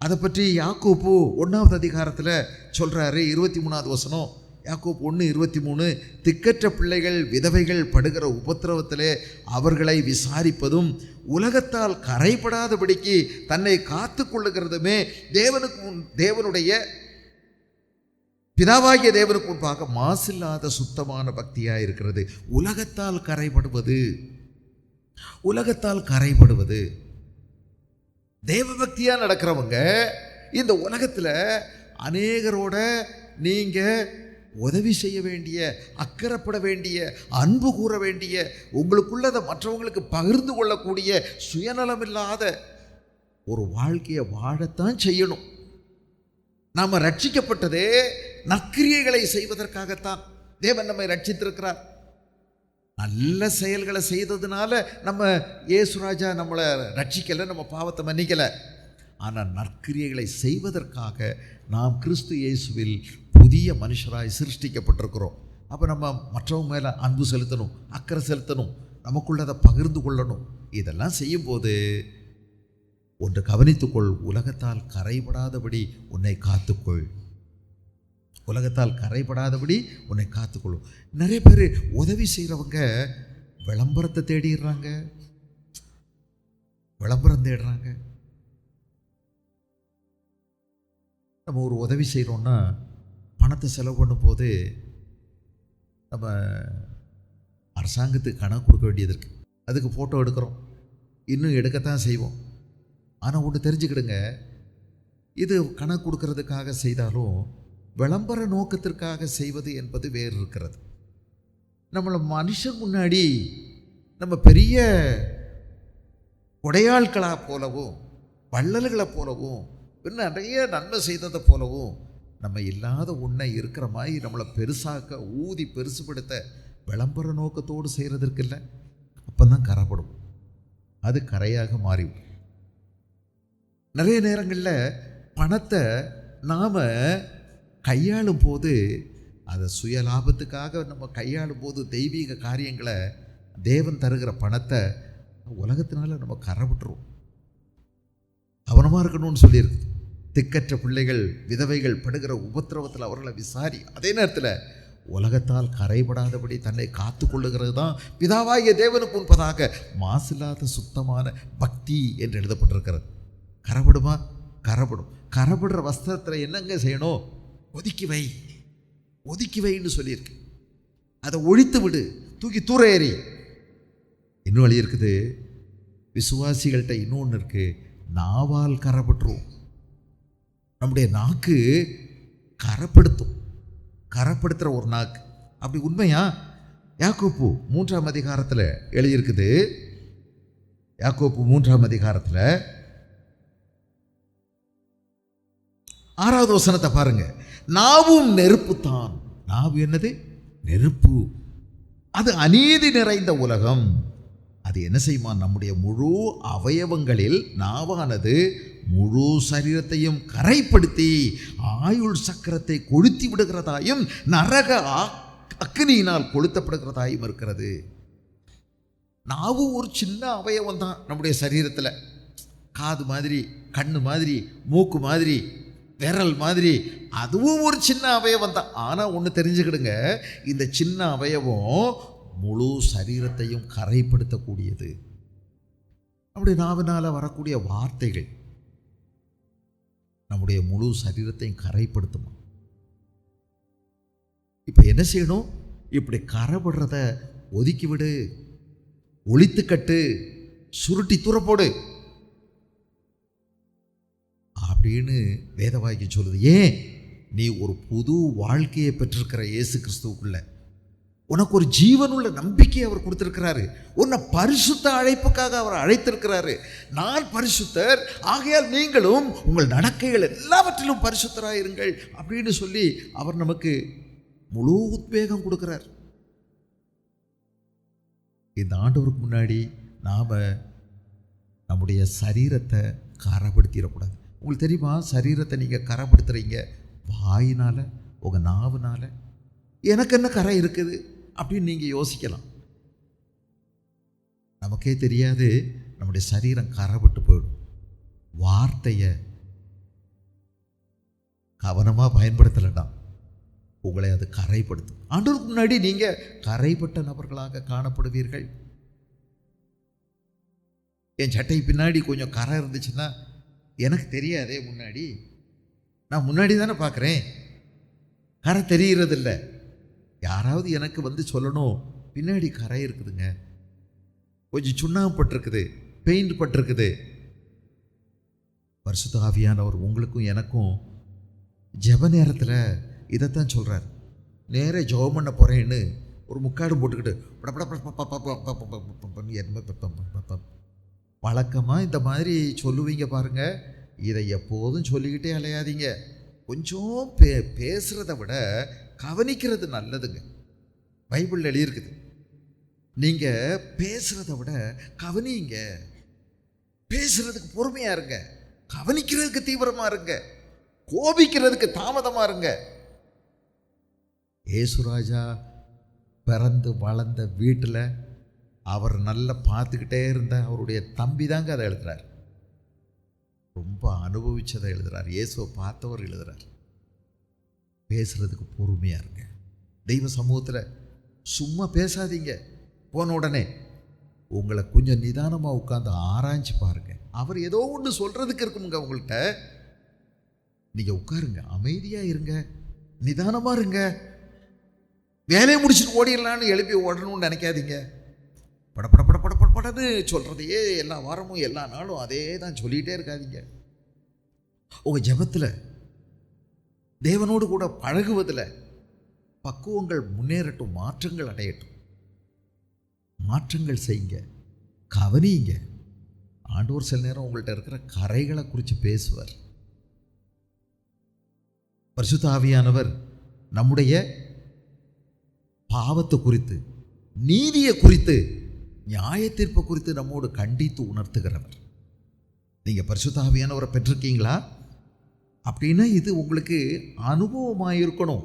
அதை பற்றி யாக்கோப்பு 1வது அதிகாரத்தில் சொல்கிறாரு. 23வது வசனம், யாக்கோப்பு 1:23, திக்கற்ற பிள்ளைகள் விதவைகள் படுகிற உபத்திரவத்திலே அவர்களை விசாரிப்பதும் உலகத்தால் கரைபடாதபடிக்கு தன்னை காத்து கொள்ளுகிறதுமே தேவனுடைய பிதாவாகிய தேவனுக்கு முன்பாக மாசில்லாத சுத்தமான பக்தியாக இருக்கிறது. உலகத்தால் கரைபடுவது தேவ பக்தியாக நடக்கிறவங்க இந்த உலகத்தில் அநேகரோட நீங்கள் உதவி செய்ய வேண்டிய, அக்கறைப்பட வேண்டிய, அன்பு கூற வேண்டிய, உங்களுக்குள்ளதை மற்றவங்களுக்கு பகிர்ந்து கொள்ளக்கூடிய சுயநலமில்லாத ஒரு வாழ்க்கையை வாழத்தான் செய்யணும். நாம் ரட்சிக்கப்பட்டதே நற்கிரியைகளை செய்வதற்காகத்தான். தேவன் நம்மை ரட்சித்திருக்கிறார். நல்ல செயல்களை செய்ததுனால நம்ம இயேசுராஜா நம்மளை ரட்சிக்கலை, நம்ம பாவத்தை மன்னிக்கலை. ஆனால் நற்கிரியைகளை செய்வதற்காக நாம் கிறிஸ்து இயேசுவில் புதிய மனுஷராய் சிருஷ்டிக்கப்பட்டிருக்கிறோம். அப்போ நம்ம மற்றவங்க மேலே அன்பு செலுத்தணும், அக்கறை செலுத்தணும், நமக்குள்ளதை பகிர்ந்து கொள்ளணும். இதெல்லாம் செய்யும்போது ஒன்று கவனித்துக்கொள், உலகத்தால் கரைபடாதபடி உன்னை காத்துக்கொள். நிறைய பேர் உதவி செய்கிறவங்க விளம்பரம் தேடுறாங்க. நம்ம ஒரு உதவி செய்கிறோன்னா பணத்தை செலவு பண்ணும்போது நம்ம அரசாங்கத்துக்கு கணக்கு கொடுக்க வேண்டியது இருக்குது. அதுக்கு ஃபோட்டோ எடுக்கிறோம், இன்னும் எடுக்கத்தான் செய்வோம். ஆனால் ஒன்று தெரிஞ்சுக்கிடுங்க, இது கணக்கு கொடுக்கறதுக்காக செய்தாலும் விளம்பர நோக்கத்திற்காக செய்வது என்பது வேறு இருக்கிறது. நம்மளை மனுஷன் முன்னாடி நம்ம பெரிய கொடையாட்களாக போலவும், வள்ளல்களை போலவும், இன்னும் நிறைய நன்மை செய்ததை போலவும், நம்ம இல்லாத ஒன்றை இருக்கிற மாதிரி நம்மளை பெருசாக்க, ஊதி பெருசுபடுத்த விளம்பர நோக்கத்தோடு செய்கிறதுக்கு இல்லை. அப்போ தான் கரைப்படும், அது கரையாக மாறிவிடும். நிறைய நேரங்களில் பணத்தை நாம் கையாளும் போது, அதை சுய லாபத்துக்காக நம்ம கையாளும் போது, தெய்வீக காரியங்களை, தேவன் தருகிற பணத்தை உலகத்தினால நம்ம கரை விட்டுருவோம். கவனமாக இருக்கணும்னு சொல்லியிருக்கு. திக்கற்ற பிள்ளைகள் விதவைகள் படுகிற உபத்திரவத்தில் அவர்களை விசாரி. அதே நேரத்தில் உலகத்தால் கரைபடாதபடி தன்னை காத்து கொள்ளுகிறது தான் பிதாவாகிய தேவனுக்கு முன்பதாக மாசில்லாத சுத்தமான பக்தி என்று எழுதப்பட்டிருக்கிறது. கரைபடுமா? கரைபடும். கரைபடுற வஸ்திரத்தில் என்னங்க செய்யணும்? ஒதுக்கி வைன்னு சொல்லியிருக்கு. அதை ஒழித்து விடு, தூக்கி தூர ஏறி. இன்னும் வழி இருக்குது. விசுவாசிகள்கிட்ட இன்னொன்று இருக்கு, நாவால் கரைப்பற்றுவோம். நம்முடைய நாக்கு கரைப்படுத்தும், கரைப்படுத்துகிற ஒரு நாக்கு. அப்படி உண்மையா? யாக்கோப்பு 3ஆம் அதிகாரத்தில் எழுதியிருக்குது. யாக்கோப்பு 3ஆம் அதிகாரத்தில் 6வது வசனத்தை பாருங்க. நாவும் நெருப்பு தான். நாவு என்னது? நெருப்பு. அது அநீதி நிறைந்த உலகம். அது என்ன செய்யுமா? நம்முடைய முழு அவயவங்களில் நாவானது முழு சரீரத்தையும் கரைப்படுத்தி ஆயுள் சக்கரத்தை கொளுத்தி விடுகிறதாயும் நரக அக்னியினால் கொளுத்தப்படுகிறதாயும் இருக்கிறது. நாவு ஒரு சின்ன அவயவம் தான் நம்முடைய சரீரத்தில். காது மாதிரி, கண்ணு மாதிரி, மூக்கு மாதிரி, விரல் மாதிரி, அதுவும் ஒரு சின்ன அவயவம் தான். ஆனால் ஒன்று தெரிஞ்சுக்கிடுங்க, இந்த சின்ன அவயவம் முழு சரீரத்தையும் கரைப்படுத்தக்கூடியது. நம்முடைய நாவினால் வரக்கூடிய வார்த்தைகள் நம்முடைய முழு சரீரத்தையும் கரைப்படுத்துமா? இப்போ என்ன செய்யணும்? இப்படி கரைபடுறத ஒதுக்கிவிடு, ஒழித்து கட்டு, சுருட்டி தூரப்போடு அப்படின்னு வேதவாக்கியம் சொல்லுது. ஏன்? நீ ஒரு புது வாழ்க்கையை பெற்றிருக்கிற இயேசு கிறிஸ்துவுக்குள்ள. உனக்கு ஒரு ஜீவனுள்ள நம்பிக்கை அவர் கொடுத்திருக்கிறாரு. உன்னை பரிசுத்த அழைப்புக்காக அவர் அழைத்திருக்கிறாரு. நான் பரிசுத்தர், ஆகையால் நீங்களும் உங்கள் நடக்கைகள் எல்லாவற்றிலும் பரிசுத்தராயிருங்கள் அப்படின்னு சொல்லி அவர் நமக்கு முழு உத்வேகம் கொடுக்கிறார். இந்த ஆண்டவருக்கு முன்னாடி நாம் நம்முடைய சரீரத்தை கரைப்படுத்திடக்கூடாது. உங்களுக்கு தெரியுமா? சரீரத்தை நீங்கள் கரைப்படுத்துறீங்க வாயினால், உங்கள் நாவுனால். எனக்கு என்ன கரை இருக்குது அப்படின்னு நீங்கள் யோசிக்கலாம். நமக்கே தெரியாது நம்முடைய சரீரம் கரைப்பட்டு போயிடும். வார்த்தையை கவனமாக பயன்படுத்தலைன்னா உங்களை அது கரைப்படுத்தும். ஆண்டவருக்கு முன்னாடி நீங்கள் கரைப்பட்ட நபர்களாக காணப்படுவீர்கள். என் சட்டை பின்னாடி கொஞ்சம் கரை இருந்துச்சுன்னா எனக்கு தெரியாதே. நான் முன்னாடி தானே பார்க்குறேன், கரை தெரிகிறதில்ல. யாராவது எனக்கு வந்து சொல்லணும், பின்னாடி கரை இருக்குதுங்க, கொஞ்சம் சுண்ணாம்பு பட்டிருக்குது, பெயிண்ட் பட்டிருக்குது. பரிசுத்த ஆவியானவர் உங்களுக்கும் எனக்கும் ஜெப நேரத்தில் இதைத்தான் சொல்கிறார். நேரே ஜெபம் பண்ண போகிறேன்னு ஒரு முக்காடு போட்டுக்கிட்டு வழக்கமாக இந்த மாதிரி சொல்லுவீங்க பாருங்கள். இதை எப்போதும் சொல்லிக்கிட்டே அலையாதீங்க. கொஞ்சம் பேசுகிறத விட கவனிக்கிறது நல்லதுங்க. பைபிளில் எழுதியிருக்குது, நீங்கள் பேசுகிறத விட கவனிங்க. பேசுகிறதுக்கு பொறுமையாக இருங்க, கவனிக்கிறதுக்கு தீவிரமாக இருங்க, கோபிக்கிறதுக்கு தாமதமாக இருங்க. ஏசுராஜா பிறந்து வளர்ந்த வீட்டில் அவர் நல்லா பார்த்துக்கிட்டே இருந்த அவருடைய தம்பி தாங்க அதை எழுதுறார். ரொம்ப அனுபவிச்சதை எழுதுறார். இயேசுவை பார்த்தவர் எழுதுறார். பேசுறதுக்கு பொறுமையாக இருங்க. தெய்வ சமூகத்தில் சும்மா பேசாதீங்க. போன உடனே உங்களை கொஞ்சம் நிதானமாக உட்காந்து ஆராய்ச்சி பாருங்க. அவர் ஏதோ ஒன்று சொல்கிறதுக்கு இருக்குமுங்க உங்கள்கிட்ட. நீங்கள் உட்காருங்க, அமைதியாக இருங்க, நிதானமாக இருங்க. வேலையை முடிச்சுட்டு ஓடிடலான்னு எழுப்பி ஓடணும்னு நினைக்காதீங்க. படப்படன்னு சொல்கிறதையே எல்லா வாரமும் எல்லா நாளும் அதே தான் சொல்லிகிட்டே இருக்காதீங்க. உங்கள் ஜெபத்தில் தேவனோடு கூட பழகுவதில் பக்குவங்கள் முன்னேறட்டும், மாற்றங்கள் அடையட்டும். மாற்றங்கள் செய்யுங்க, கவனிங்க. ஆண்டவர் சில நேரம் உங்கள்கிட்ட இருக்கிற கரைகளை குறித்து பேசுவார். பரிசுத்த ஆவியானவர் நம்முடைய பாவத்தை குறித்து, நீதியை குறித்து, நியாய தீர்ப்பை குறித்து நம்மோடு கண்டித்து உணர்த்துகிறவர். நீங்கள் பரிசுத்த ஆவியானவரை பெற்றிருக்கீங்களா? அப்படின்னா இது உங்களுக்கு அனுபவமாக இருக்கணும்,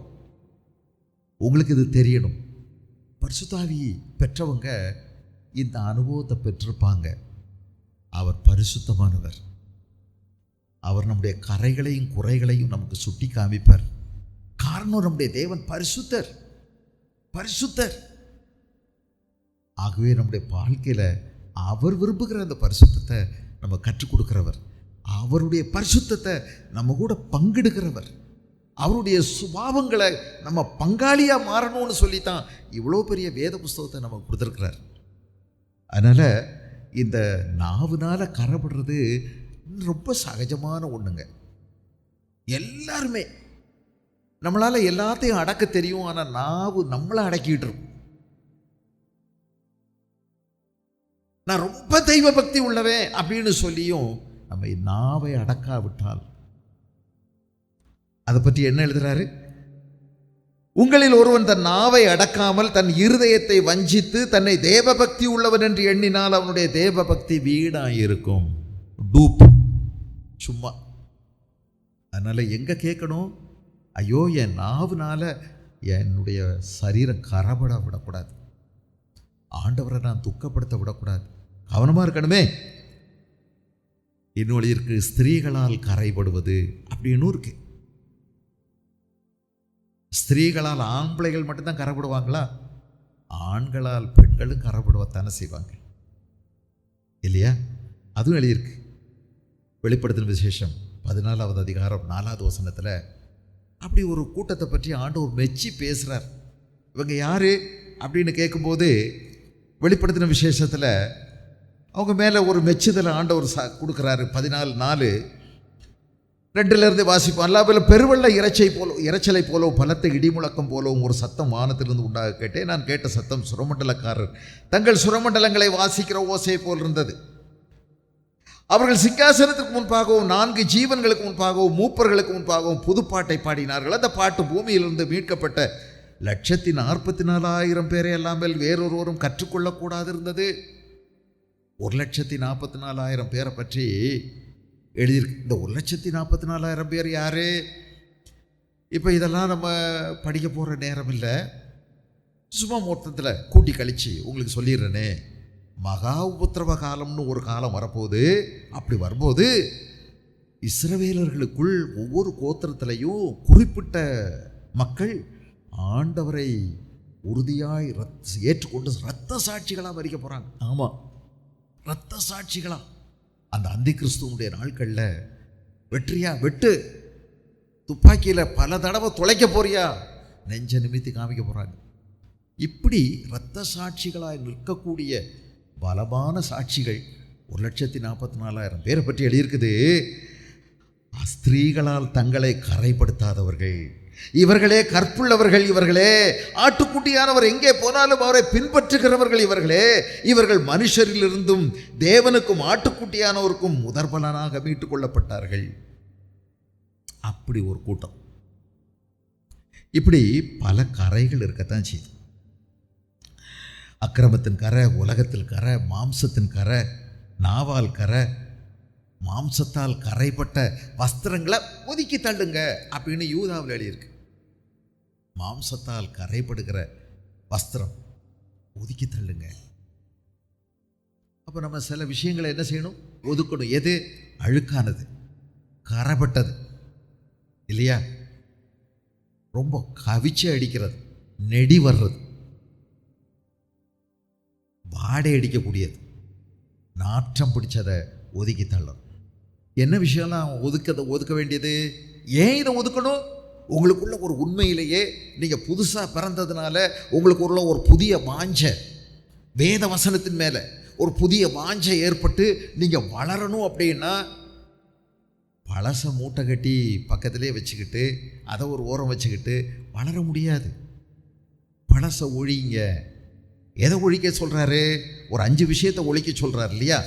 உங்களுக்கு இது தெரியணும். பரிசுத்த ஆவி பெற்றவங்க இந்த அனுபவத்தை பெற்றிருப்பாங்க. அவர் பரிசுத்தமானவர். அவர் நம்முடைய கரைகளையும் குறைகளையும் நமக்கு சுட்டி காமிப்பார். காரணம், நம்முடைய தேவன் பரிசுத்தர். பரிசுத்தர். ஆகவே நம்முடைய வாழ்க்கையில் அவர் விரும்புகிற அந்த பரிசுத்தத்தை நம்ம கற்றுக் கொடுக்கிறவர், அவருடைய பரிசுத்தத்தை நம்ம கூட பங்கெடுக்கிறவர். அவருடைய சுபாவங்களை நம்ம பங்காளியாக மாறணும்னு சொல்லித்தான் இவ்வளோ பெரிய வேத புஸ்தகத்தை நமக்கு கொடுத்துருக்கிறார். அதனால் இந்த நாவுனால் கரைப்படுறது ரொம்ப சகஜமான ஒன்றுங்க. எல்லாருமே நம்மளால் எல்லாத்தையும் அடக்க தெரியும், ஆனால் நாவு நம்மளை அடக்கிட்டு இருக்கும். நான் ரொம்ப தெய்வ பக்தி உள்ளவன் அப்படின்னு சொல்லியும் நம்ம நாவை அடக்காவிட்டால், அதை பற்றி என்ன எழுதுறாரு? உங்களில் ஒருவன் தன் நாவை அடக்காமல் தன் இருதயத்தை வஞ்சித்து தன்னை தேவ பக்தி உள்ளவன் என்று எண்ணினால் அவனுடைய தேவ பக்தி வீணாயிருக்கும். டூப், சும்மா. அதனால எங்க கேட்கணும்? ஐயோ, என் நாவுனால என்னுடைய சரீரம் கரைபட விடக்கூடாது, ஆண்டவரை நான் துக்கப்படுத்த விடக்கூடாது, கவனமாக இருக்கணுமே. இன்னொரு இருக்கு, ஸ்திரீகளால் கரைபடுவது அப்படின்னு இருக்கு. ஸ்திரீகளால் ஆம்பளைகள் மட்டும்தான் கரைபடுவாங்களா? ஆண்களால் பெண்களும் கரைபடுவத்தானே செய்வாங்க, இல்லையா? அதுவும் எழுதியிருக்கு. வெளிப்படுத்தின விசேஷம் 14வது அதிகாரம் 4வது வசனத்தில் அப்படி ஒரு கூட்டத்தை பற்றி ஆண்டவர் மெச்சி பேசுகிறார். இவங்க யார் அப்படின்னு கேட்கும்போது வெளிப்படுத்தின விசேஷத்தில் அவங்க மேலே ஒரு மெச்சுதலை ஆண்டவர் கொடுக்குறாரு. 14:4 2 வாசிப்போம். அல்லாமல் பெருவெள்ள இறைச்சலை போலவும் பலத்த இடிமுழக்கம் போலவும் ஒரு சத்தம் வானத்திலிருந்து உண்டாக கேட்டேன். நான் கேட்ட சத்தம் சுரமண்டலக்காரர் தங்கள் சுரமண்டலங்களை வாசிக்கிற ஓசை போல் இருந்தது. அவர்கள் சிங்காசனத்துக்கு முன்பாகவும் 4 ஜீவன்களுக்கு முன்பாகவும் மூப்பர்களுக்கு முன்பாகவும் புதுப்பாட்டை பாடினார்கள். அந்த பாட்டு பூமியிலிருந்து மீட்கப்பட்ட 1,44,000 பேரை அல்லாமல் வேறொருவரும் கற்றுக்கொள்ளக்கூடாது இருந்தது. 1,44,000 பேரை பற்றி எழுதியிருக்கு. இந்த 1,44,000 பேர் யாரு? இப்போ இதெல்லாம் நம்ம படிக்க போகிற நேரம் இல்லை. சும்மா மொத்தத்தில் கூட்டி கழிச்சு உங்களுக்கு சொல்லிடுறேனே. மகா உபத்திரவ காலம்னு ஒரு காலம் வரப்போகுது. அப்படி வரும்போது இஸ்ரவேலர்களுக்குள் ஒவ்வொரு கோத்திரத்திலையும் குறிப்பிட்ட மக்கள் ஆண்டவரை உறுதியாய் ஏற்றுக்கொண்டு இரத்த சாட்சிகளாக மரிக்க போகிறாங்க. ஆமாம், இரத்த சாட்சிகளா. அந்த அந்தி கிறிஸ்துவனுடைய நாட்களில் வெற்றியா, வெட்டு துப்பாக்கியில் பல தடவை துளைக்க போறியா, நெஞ்ச நிமித்தி காமிக்க போகிறாங்க. இப்படி இரத்த சாட்சிகளாய் நிற்கக்கூடிய பலமான சாட்சிகள் 1,44,000 பேரை பற்றி எழுதியிருக்குது. ஸ்திரீகளால் தங்களை கரைப்படுத்தாதவர்கள், இவர்களே கற்புள்ளவர்கள், இவர்களே ஆட்டுக்குட்டியானவர் எங்கே போனாலும் அவரை பின்பற்றுகிறவர்கள், இவர்கள் மனுஷரிலிருந்தும் தேவனுக்கும் ஆட்டுக்குட்டியானவருக்கும் முதற்பலனாக மீட்டுக் கொள்ளப்பட்டார்கள். அப்படி ஒரு கூட்டம். இப்படி பல கரைகள் இருக்கத்தான் செய்யுது. அக்கிரமத்தின் கரை, உலகத்தில் கரை, மாம்சத்தின் கரை, நாவால் கரை, மாம்சத்தால் கரைப்பட்ட வஸ்திரங்களை ஒதுக்கி தள்ளுங்க அப்படின்னு யூதாவில் எழுதியிருக்கு. மாம்சத்தால் கரைப்படுகிற வஸ்திரம் ஒதுக்கி தள்ளுங்க. அப்போ நம்ம சில விஷயங்களை என்ன செய்யணும்? ஒதுக்கணும். எது? அழுக்கானது, கரைப்பட்டது, இல்லையா? ரொம்ப கவிச்சு அடிக்கிறது, நெடி வர்றது, வாடை அடிக்கக்கூடியது, நாற்றம் பிடிச்சதை ஒதுக்கி தள்ளும். என்ன விஷயம்லாம் ஒதுக்க வேண்டியது? ஏன் இதை ஒதுக்கணும்? உங்களுக்குள்ள ஒரு உண்மையிலேயே நீங்கள் புதுசாக பிறந்ததுனால உங்களுக்குள்ள ஒரு புதிய வாஞ்சை, வேத வசனத்தின் மேலே ஒரு புதிய வாஞ்சை ஏற்பட்டு நீங்கள் வளரணும். அப்படின்னா பழசை மூட்டை கட்டி பக்கத்திலே வச்சுக்கிட்டு அதை ஒரு ஓரம் வச்சுக்கிட்டு வளர முடியாது. பழசை ஒழிங்க. எதை ஒழிக்க சொல்கிறாரு? ஒரு 5 விஷயத்தை ஒழிக்க சொல்கிறார், இல்லையா?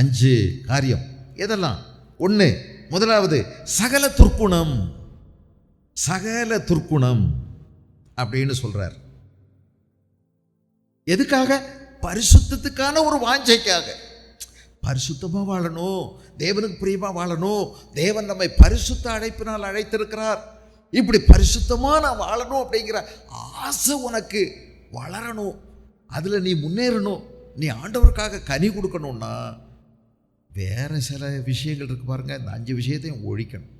5 காரியம். எதெல்லாம்? 1, முதலாவது சகல துர்க்குணம். சகல துர்க்குணம் அப்படின்னு சொல்றார். எதுக்காக? பரிசுத்தத்துக்கான ஒரு வாஞ்சைக்காக. பரிசுத்தமா வாழணும், தேவனுக்கு பிரியமா வாழணும், தேவன் நம்மை பரிசுத்த அழைப்பினால் அழைத்திருக்கிறார். இப்படி பரிசுத்தமா நான் வாழணும் அப்படிங்கிற ஆசை உனக்கு வளரணும், அதில் நீ முன்னேறணும், நீ ஆண்டவருக்காக கனி கொடுக்கணும்னா வேறு சில விஷயங்கள் இருக்கு பாருங்க. இந்த 5 விஷயத்தையும் ஒழிக்கணும்.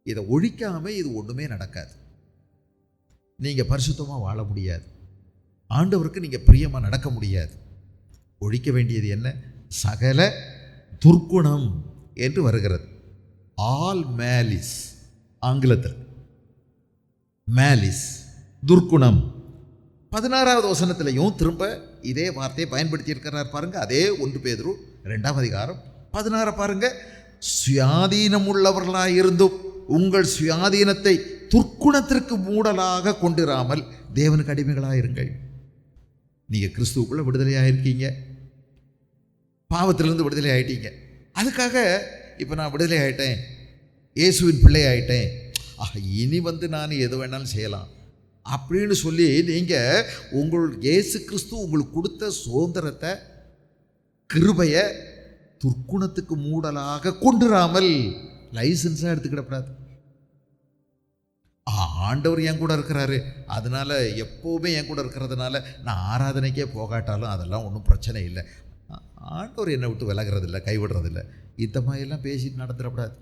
இதை ஒழிக்காமல் இது ஒன்றுமே நடக்காது. நீங்கள் பரிசுத்தமாக வாழ முடியாது, ஆண்டவருக்கு நீங்கள் பிரியமாக நடக்க முடியாது. ஒழிக்க வேண்டியது என்ன? சகல துர்க்குணம் என்று வருகிறது. ஆல் மேலிஸ், ஆங்கிலத்தில் மேலிஸ், துர்க்குணம். 16வது வசனத்திலையும் திரும்ப இதே வார்த்தையை பயன்படுத்தி இருக்கிறார் பாருங்க. அதே 1 பேதுரு 2ஆம் அதிகாரம் 16 பாருங்க. சுயாதீனம் உள்ளவர்களாயிருந்தும் உங்கள் சுயாதீனத்தை துர்க்குணத்திற்கு மூடலாக கொண்டிராமல் தேவனுக்கு அடிமைகளாயிருங்கள். நீங்க கிறிஸ்துவுக்குள்ள விடுதலையாயிருக்கீங்க, பாவத்திலிருந்து விடுதலை ஆயிட்டீங்க. அதுக்காக இப்போ நான் விடுதலை ஆயிட்டேன், இயேசுவின் பிள்ளை ஆயிட்டேன், இனி நான் எது வேணாலும் செய்யலாம் அப்படின்னு சொல்லி நீங்கள் உங்கள் இயேசு கிறிஸ்து உங்களுக்கு கொடுத்த சுதந்திரத்தை, கிருபையை துர்க்குணத்துக்கு மூடலாக கொண்டுராமல் லைசன்ஸாக எடுத்துக்கிடப்படாது. ஆண்டவர் என் கூட இருக்கிறாரு, அதனால எப்போவுமே என் கூட இருக்கிறதுனால நான் ஆராதனைக்கே போகாட்டாலும் அதெல்லாம் ஒன்றும் பிரச்சனை இல்லை, ஆண்டவர் என்னை விட்டு விலகிறதில்லை, கைவிடுறதில்லை, இந்த மாதிரிலாம் பேசிட்டு நடந்துடக்கூடாது.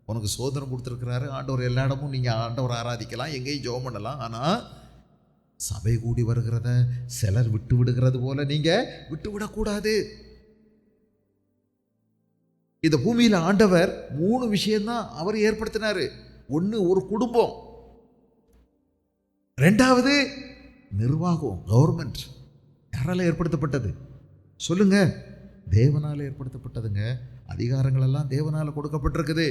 உனக்கு சோதனம் கொடுத்துருக்கிறாரு ஆண்டவர், எல்லா இடமும் நீங்கள் ஆண்டவர் ஆராதிக்கலாம், எங்கேயும் ஜெபம் பண்ணலாம். ஆனால் சபை கூடி வருகிறத சிலர் விட்டு விடுகிறது போல நீங்கள் விட்டு விடக்கூடாது. இந்த பூமியில் ஆண்டவர் 3 விஷயம்தான் அவர் ஏற்படுத்தினார். 1 ஒரு குடும்பம், 2வது நிர்வாகம், கவர்மெண்ட். யாரால ஏற்படுத்தப்பட்டது சொல்லுங்க? தேவனால் ஏற்படுத்தப்பட்டதுங்க. அதிகாரங்கள் எல்லாம் தேவனால் கொடுக்கப்பட்டிருக்குது.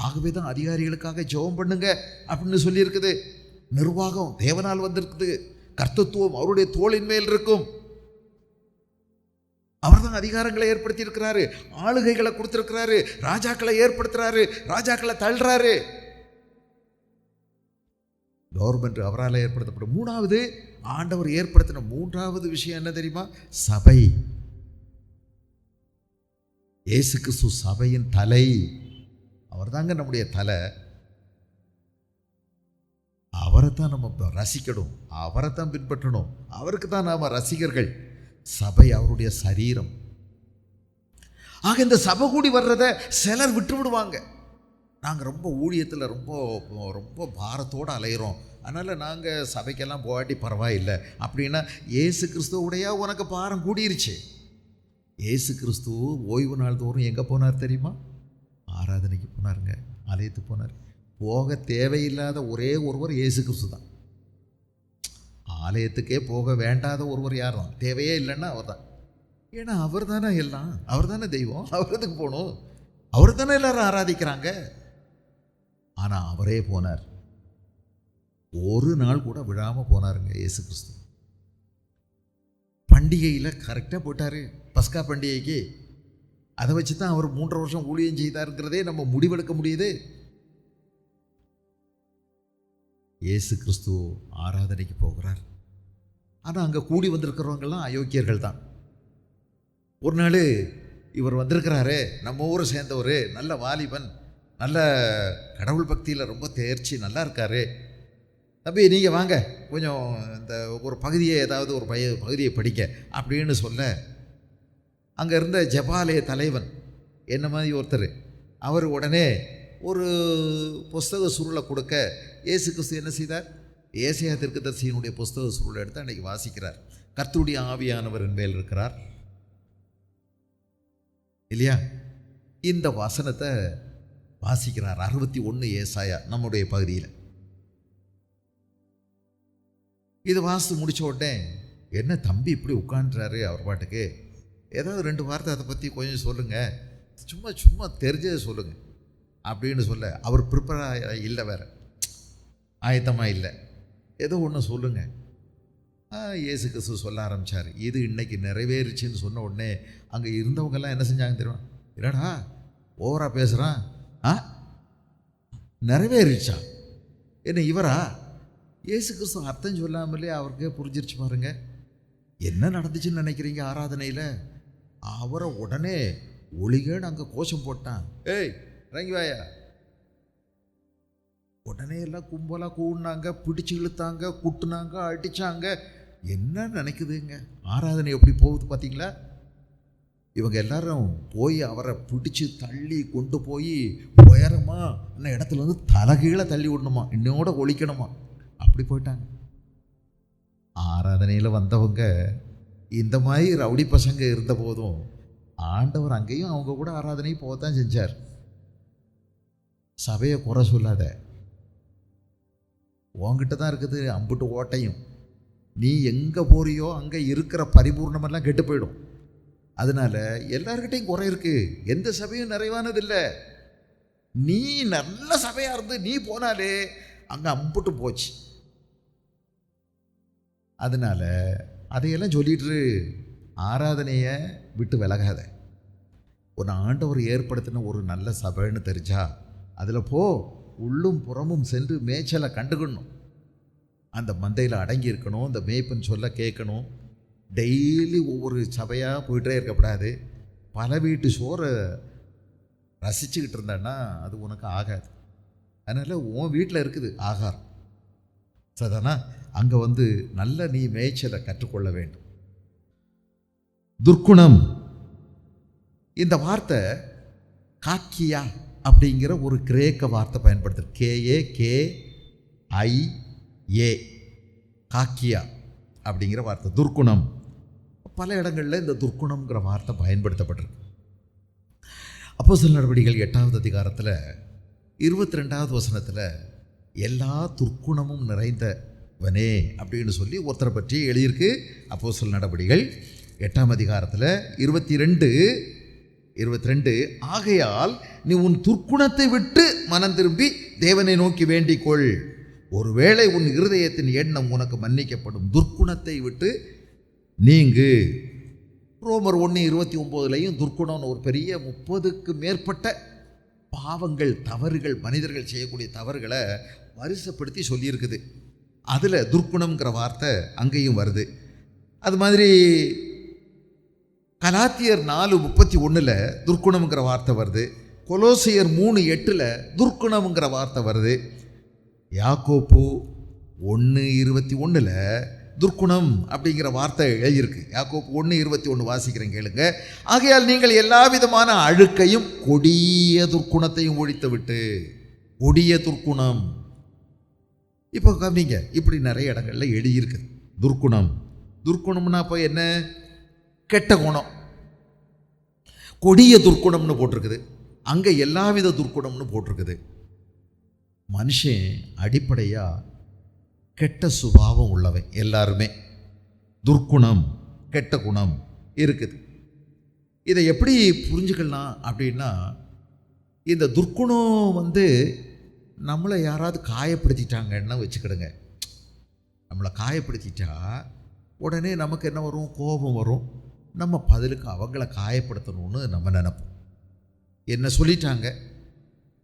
ஆகவே தான் அதிகாரிகளுக்காக ஜெபம் பண்ணுங்க அப்படின்னு சொல்லியிருக்குது. நிர்வாகம் தேவனால் வந்திருக்குது. கர்த்தத்துவம் அவருடைய தோளின் மேல் இருக்கும். அவர் தான் அதிகாரங்களை ஏற்படுத்தி இருக்கிறாரு, ஆளுகைகளை கொடுத்திருக்கிறாரு, ராஜாக்களை ஏற்படுத்துறாரு, ராஜாக்களை தள்ளுறாரு. கவர்மெண்ட் அவரால் ஏற்படுத்தப்படும். 3வது ஆண்டவர் ஏற்படுத்தின 3வது விஷயம் என்ன தெரியுமா? சபை. இயேசு கிறிஸ்து சபையின் தலை. அவர் தாங்க நம்முடைய தலை. அவரைத்தான் நம்ம ரசிக்கணும், அவரைத்தான் பின்பற்றணும், அவருக்கு தான் நாம ரசிகர்கள். சபை அவருடைய சரீரம். ஆக இந்த சபை கூடி வர்றதை சிலர் விட்டு விடுவாங்க. நாங்கள் ரொம்ப ஊழியத்தில் ரொம்ப ரொம்ப பாரத்தோடு அலைகிறோம், அதனால் நாங்கள் சபைக்கெல்லாம் போகாட்டி பரவாயில்லை அப்படின்னா, இயேசு கிறிஸ்துவோடையா உனக்கு பாரம் கூடிருச்சு? இயேசு கிறிஸ்து ஓய்வு நாள் தோறும் எங்கே போனார் தெரியுமா? ஆராதனைக்கு போனாருங்க, ஆலயத்துக்கு போனார். போக தேவையில்லாத ஒரே ஒருவர் இயேசு கிறிஸ்து தான். ஆலயத்துக்கே போக வேண்டாத ஒருவர் யார் தான்? தேவையே இல்லைன்னா அவர் தான். ஏன்னா அவர் தானே எல்லாம், அவர் தானே தெய்வம், அவருக்கு போகணும், அவர் தானே எல்லாரும் ஆராதிக்கிறாங்க. ஆனால் அவரே போனார். ஒரு நாள் கூட விழாமல் போனாருங்க இயேசு கிறிஸ்து. பண்டிகையில் கரெக்டாக போட்டார், பஸ்கா பண்டிகைக்கு. அதை வச்சு தான் அவர் 3 வருஷம் ஊழியம் செய்தாருங்கிறதே நம்ம முடிவெடுக்க முடியுது. இயேசு கிறிஸ்து ஆராதனைக்கு போகிறார். ஆனால் அங்கே கூடி வந்திருக்கிறவங்கெல்லாம் அயோக்கியர்கள் தான். ஒரு நாள் இவர் வந்திருக்கிறாரு, நம்ம ஊரை சேர்ந்தவர், நல்ல வாலிபன், நல்ல கடவுள் பக்தியில் ரொம்ப தேர்ச்சி, நல்லா இருக்காரு. தம்பி நீங்கள் வாங்க, கொஞ்சம் இந்த ஒரு பகுதியை, ஏதாவது ஒரு பகுதியை படிக்க அப்படின்னு சொல்ல, அங்கே இருந்த ஜெபாலய தலைவன் என்ன மாதிரி ஒருத்தர், அவர் உடனே ஒரு புஸ்தக சுருளை கொடுக்க, இயேசு கிறிஸ்து என்ன செய்தார்? ஏசாயா தீர்க்கதரிசியினுடைய புஸ்தக சுருளை எடுத்து அன்றைக்கி வாசிக்கிறார். கர்த்தருடைய ஆவியானவர் என் மேல் இருக்கிறார் இல்லையா? இந்த வசனத்தை வாசிக்கிறார். 61 ஏசாயா நம்முடைய பகுதியில். இது வாசித்து முடித்த உடனே, என்ன தம்பி இப்படி உட்காந்துறாரு அவர் பாட்டுக்கு, ஏதாவது 2 வார்த்தை அதை பற்றி கொஞ்சம் சொல்லுங்கள், சும்மா சும்மா தெரிஞ்சதை சொல்லுங்கள் அப்படின்னு சொல்ல, அவர் ப்ரிப்பராக இல்லை, வேறு ஆயத்தமாக இல்லை, ஏதோ ஒன்று சொல்லுங்கள். இயேசு கிறிஸ்து சொல்ல ஆரம்பித்தார். இது இன்னைக்கு நிறைவேறிச்சின்னு சொன்ன உடனே அங்கே இருந்தவங்கெல்லாம் என்ன செஞ்சாங்க தெரியுமா? என்னடா ஓவராக பேசுகிறான், நிறைவேறிச்சா என்ன இவரா? இயேசு கிறிஸ்து அர்த்தம் சொல்லாமலே அவருக்கே புரிஞ்சிருச்சு பாருங்க. என்ன நடந்துச்சுன்னு நினைக்கிறீங்க? ஆராதனையில் அவரை உடனே ஒளிகேடு அங்கே கோஷம் போட்டான். ஏய் இறங்கி வாயா. உடனே எல்லாம் கும்பலாக கூடினாங்க, பிடிச்சு இழுத்தாங்க, குட்டுனாங்க, அடித்தாங்க. என்ன நினைக்குதுங்க? ஆராதனை எப்படி போகுது பார்த்தீங்களா? இவங்க எல்லாரும் போய் அவரை பிடிச்சி தள்ளி கொண்டு போய் உயரமா என்ன இடத்துல வந்து தலைகீழ தள்ளி விடணுமா, இன்னோட ஒழிக்கணுமா, அப்படி போயிட்டாங்க. ஆராதனையில் வந்தவங்க இந்த மாதிரி ரவுடி பசங்க இருந்த போதும் ஆண்டவர் அங்கேயும் அவங்க கூட ஆராதனை போகத்தான் செஞ்சார். சபையை குறை சொல்லாத, உன்கிட்ட தான் இருக்குது அம்புட்டு ஓட்டையும். நீ எங்கே போறியோ அங்கே இருக்கிற பரிபூர்ணமெல்லாம் கெட்டு போயிடும். அதனால எல்லார்கிட்டையும் குறை இருக்கு, எந்த சபையும் நிறைவானதில்லை. நீ நல்ல சபையாக இருந்து நீ போனாலே அங்கே அம்புட்டு போச்சு. அதனால அதையெல்லாம் சொல்லிட்டு ஆராதனையை விட்டு விலகாத. ஒரு ஆண்டவர் ஏற்படுத்தின ஒரு நல்ல சபைன்னு தெரிஞ்சா அதில் போ, உள்ளும் புறமும் சென்று மேய்ச்சலை கண்டுக்கணும். அந்த மந்தையில் அடங்கி இருக்கணும், இந்த மேய்ப்பன் சொல்ல கேட்கணும். டெய்லி ஒவ்வொரு சபையாக போயிட்டே இருக்கக்கூடாது. பல வீட்டு சோறை ரசிச்சுக்கிட்டு இருந்தான்னா அது உனக்கு ஆகாது. அதனால் உன் வீட்டில் இருக்குது ஆகாரம், சரிதானா? அங்கே வந்து நல்ல நீ மேய்ச்சலை கற்றுக்கொள்ள வேண்டும். துர்க்குணம், இந்த வார்த்தை காக்கியா அப்படிங்கிற ஒரு கிரேக்க வார்த்தை பயன்படுத்துது. KAKIA, காக்கியா அப்படிங்கிற வார்த்தை துர்க்குணம். பல இடங்களில் இந்த துர்க்குணம்ங்கிற வார்த்தை பயன்படுத்தப்பட்டிருக்கு. அப்போஸ்தலர் நடவடிக்கைகள் 8வது அதிகாரத்தில் 22வது வசனத்தில் எல்லா துர்க்குணமும் நிறைந்தவனே அப்படின்னு சொல்லி ஒருத்தரை பற்றி எழுதியிருக்கு. அப்போஸ்தலர் நடவடிக்கைகள் 8ஆம் அதிகாரத்தில் 22 ஆகையால் நீ உன் துர்க்குணத்தை விட்டு மனம் திரும்பி தேவனை நோக்கி வேண்டிக்கொள், ஒருவேளை உன் இருதயத்தின் எண்ணம் உனக்கு மன்னிக்கப்படும், துர்க்குணத்தை விட்டு நீங்கு. ரோமர் 1:29 துர்க்குணம்னு ஒரு பெரிய 30க்கு மேற்பட்ட பாவங்கள், தவறுகள், மனிதர்கள் செய்யக்கூடிய தவறுகளை வரிசைப்படுத்தி சொல்லியிருக்குது. அதில் துர்க்குணம்ங்கிற வார்த்தை அங்கேயும் வருது. அது மாதிரி கலாத்தியர் 4:31 துர்க்குணம்ங்கிற வார்த்தை வருது. கொலோசியர் 3:8 துர்க்குணம்ங்கிற வார்த்தை வருது. யாக்கோப்பு 1:21 துர்க்குணம் அப்படிங்கிற வார்த்தை எழுதியிருக்கு. யாக்கோப்பு 1:21 வாசிக்கிறேன் கேளுங்க. ஆகையால் நீங்கள் எல்லா விதமான அழுக்கையும் கொடிய துர்க்குணத்தையும் ஒழித்து விட்டு. கொடிய துர்க்குணம், இப்போ கவனிங்க, இப்படி நிறைய இடங்கள்ல எழுதியிருக்கு துர்க்குணம். துர்க்குணம்னா இப்போ என்ன? கெட்ட குணம். கொடிய துர்க்குணம்னு போட்டிருக்குது, அங்கே எல்லாவித துர்க்குணம்னு போட்டிருக்குது. மனுஷன் அடிப்படையாக கெட்ட சுபாவம் உள்ளவன், எல்லாருமே துர்க்குணம், கெட்ட குணம் இருக்குது. இதை எப்படி புரிஞ்சுக்கலாம் அப்படின்னா, இந்த துர்க்குணம் வந்து நம்மளை யாராவது காயப்படுத்திட்டாங்கன்னு வச்சுக்கிடுங்க. நம்மளை காயப்படுத்திட்டா உடனே நமக்கு என்ன வரும்? கோபம் வரும். நம்ம பதிலுக்கு அவங்கள காயப்படுத்தணும்னு நம்ம நினைப்போம். என்ன சொல்லிட்டாங்க,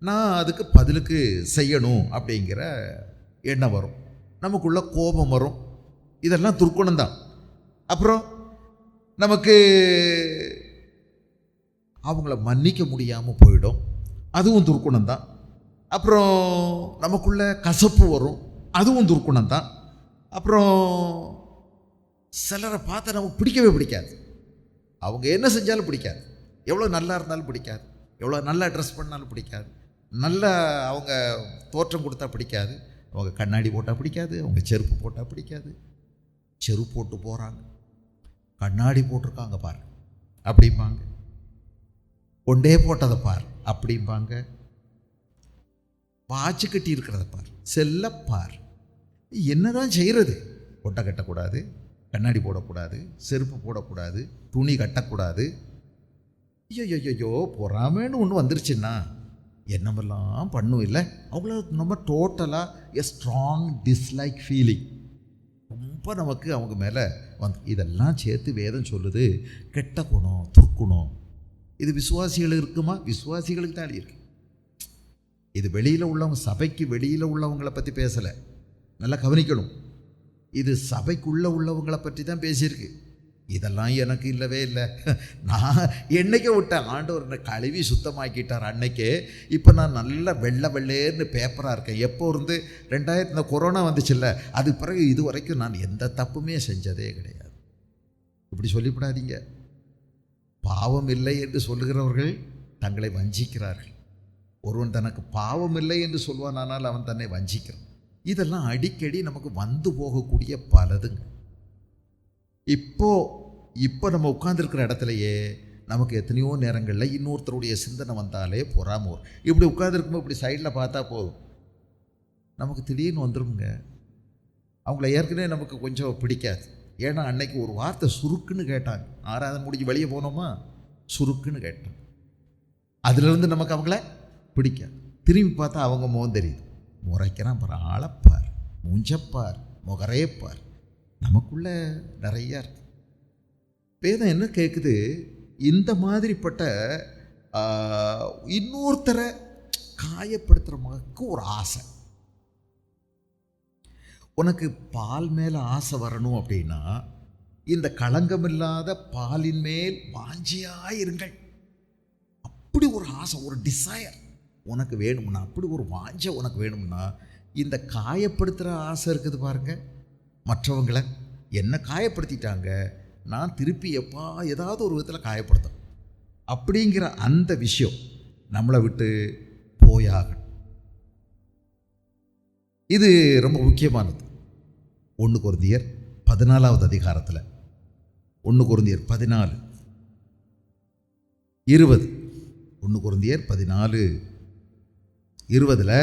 நான் அதுக்கு பதிலுக்கு செய்யணும் அப்படிங்கிற எண்ணம் வரும், நமக்குள்ள கோபம் வரும். இதெல்லாம் துர்க்குணம் தான். அப்புறம் நமக்கு அவங்கள மன்னிக்க முடியாமல் போயிடும், அதுவும் துர்க்குணம் தான். அப்புறம் நமக்குள்ள கசப்பு வரும், அதுவும் துர்க்குணம் தான். அப்புறம் சிலரை பார்த்தா நமக்கு பிடிக்கவே பிடிக்காது, அவங்க என்ன செஞ்சாலும் பிடிக்காது, எவ்வளோ நல்லா இருந்தாலும் பிடிக்காது, எவ்வளோ நல்லா ட்ரெஸ் பண்ணாலும் பிடிக்காது, நல்லா அவங்க தோற்றம் கொடுத்தா பிடிக்காது, அவங்க கண்ணாடி போட்டால் பிடிக்காது, அவங்க செருப்பு போட்டால் பிடிக்காது. செருப்பு போட்டு போகிறாங்க, கண்ணாடி போட்டிருக்காங்க பாரு அப்படிம்பாங்க, கொண்டே போட்டதை பார் அப்படிம்பாங்க, வாட்சி கட்டி இருக்கிறத பார், செல்ல பார். என்னதான் செய்கிறது? கொட்டை கட்டக்கூடாது, கண்ணாடி போடக்கூடாது, செருப்பு போடக்கூடாது, துணி கட்டக்கூடாது. ஐயோ பொறாமன்னு ஒன்று வந்துருச்சுன்னா என்னமெல்லாம் பண்ணும் இல்லை? அவங்கள நம்ம டோட்டலாக எ ஸ்ட்ராங் டிஸ்லைக் ஃபீலிங் ரொம்ப நமக்கு அவங்க மேலே வந்து. இதெல்லாம் சேர்த்து வேதம் சொல்லுது கெட்ட குணம், துர்க்குணம். இது விசுவாசிகள் இருக்குமா? விசுவாசிகளுக்கு தான் இருக்கு. இது வெளியில் உள்ளவங்க, சபைக்கு வெளியில் உள்ளவங்களை பற்றி பேசலை, நல்லா கவனிக்கணும். இது சபைக்குள்ளே உள்ளவங்களை பற்றி தான் பேசியிருக்கு. இதெல்லாம் எனக்கு இல்லவே இல்லை. நான் என்னைக்கே விட்டேன், ஆண்டவர் என்னை கழுவி சுத்தமாக்கிட்டார் அன்னைக்கே. இப்போ நான் நல்லா வெள்ளைன்னு பேப்பராக இருக்கேன். எப்போ இருந்து 2000 இந்த கொரோனா வந்துச்சுல்ல, அதுக்கு பிறகு இது வரைக்கும் நான் எந்த தப்புமே செஞ்சதே கிடையாது. இப்படி சொல்லிவிடாதீங்க. பாவம் இல்லை என்று சொல்லுகிறவர்கள் தங்களை வஞ்சிக்கிறார்கள். ஒருவன் தனக்கு பாவம் இல்லை என்று சொல்வானால் அவன் தன்னை வஞ்சிக்கிறான். இதெல்லாம் அடிக்கடி நமக்கு வந்து போகக்கூடிய பலதுங்க. இப்போ நம்ம உட்கார்ந்துருக்கிற இடத்துலையே நமக்கு எத்தனையோ நேரங்களில் இன்னொருத்தருடைய சிந்தனை வந்தாலே பொறாம வரும். இப்படி உட்கார்ந்துருக்கும்போது இப்படி சைடில் பார்த்தா போதும், நமக்கு திடீர்னு வந்துடுங்க. அவங்கள ஏற்கனவே நமக்கு கொஞ்சம் பிடிக்காது. ஏன்னா அன்னைக்கு ஒரு வார்த்தை சுருக்குன்னு கேட்டாங்க. ஆராதனை முடிஞ்சு வெளியே போனோமா, சுருக்குன்னு கேட்டாங்க. அதுலேருந்து நமக்கு அவங்கள பிடிக்காது. திரும்பி பார்த்தா அவங்க முகம் தெரியுது. முறைக்கிறான் பார், ஆளப்பார், மூஞ்சப்பார், முகரேப்பார். நமக்குள்ள நிறையா இருக்கு. வேதம் என்ன கேட்குது, இந்த மாதிரிப்பட்ட இன்னொருத்தரை காயப்படுத்துகிற மகக்கு ஒரு ஆசை. உனக்கு பால் மேலே ஆசை வரணும் அப்படின்னா இந்த களங்கமில்லாத பாலின் மேல் வாஞ்சியாயிருங்கள். அப்படி ஒரு ஆசை, ஒரு டிசையர் உனக்கு வேணும்னா, அப்படி ஒரு வாஞ்சை உனக்கு வேணும்னா இந்த காயப்படுத்துகிற ஆசை இருக்குது பாருங்க. மற்றவங்களை என்ன காயப்படுத்திட்டாங்க, நான் திருப்பி ஏதாவது ஒரு விதத்தில் காயப்படுத்தணும் அப்படிங்கிற அந்த விஷயம் நம்மளை விட்டு போயாகணும். இது ரொம்ப முக்கியமானது. 1 கொரிந்தியர் 14வது அதிகாரத்தில் 1 கொரிந்தியர் 14:20 1 கொரிந்தியர் 14:20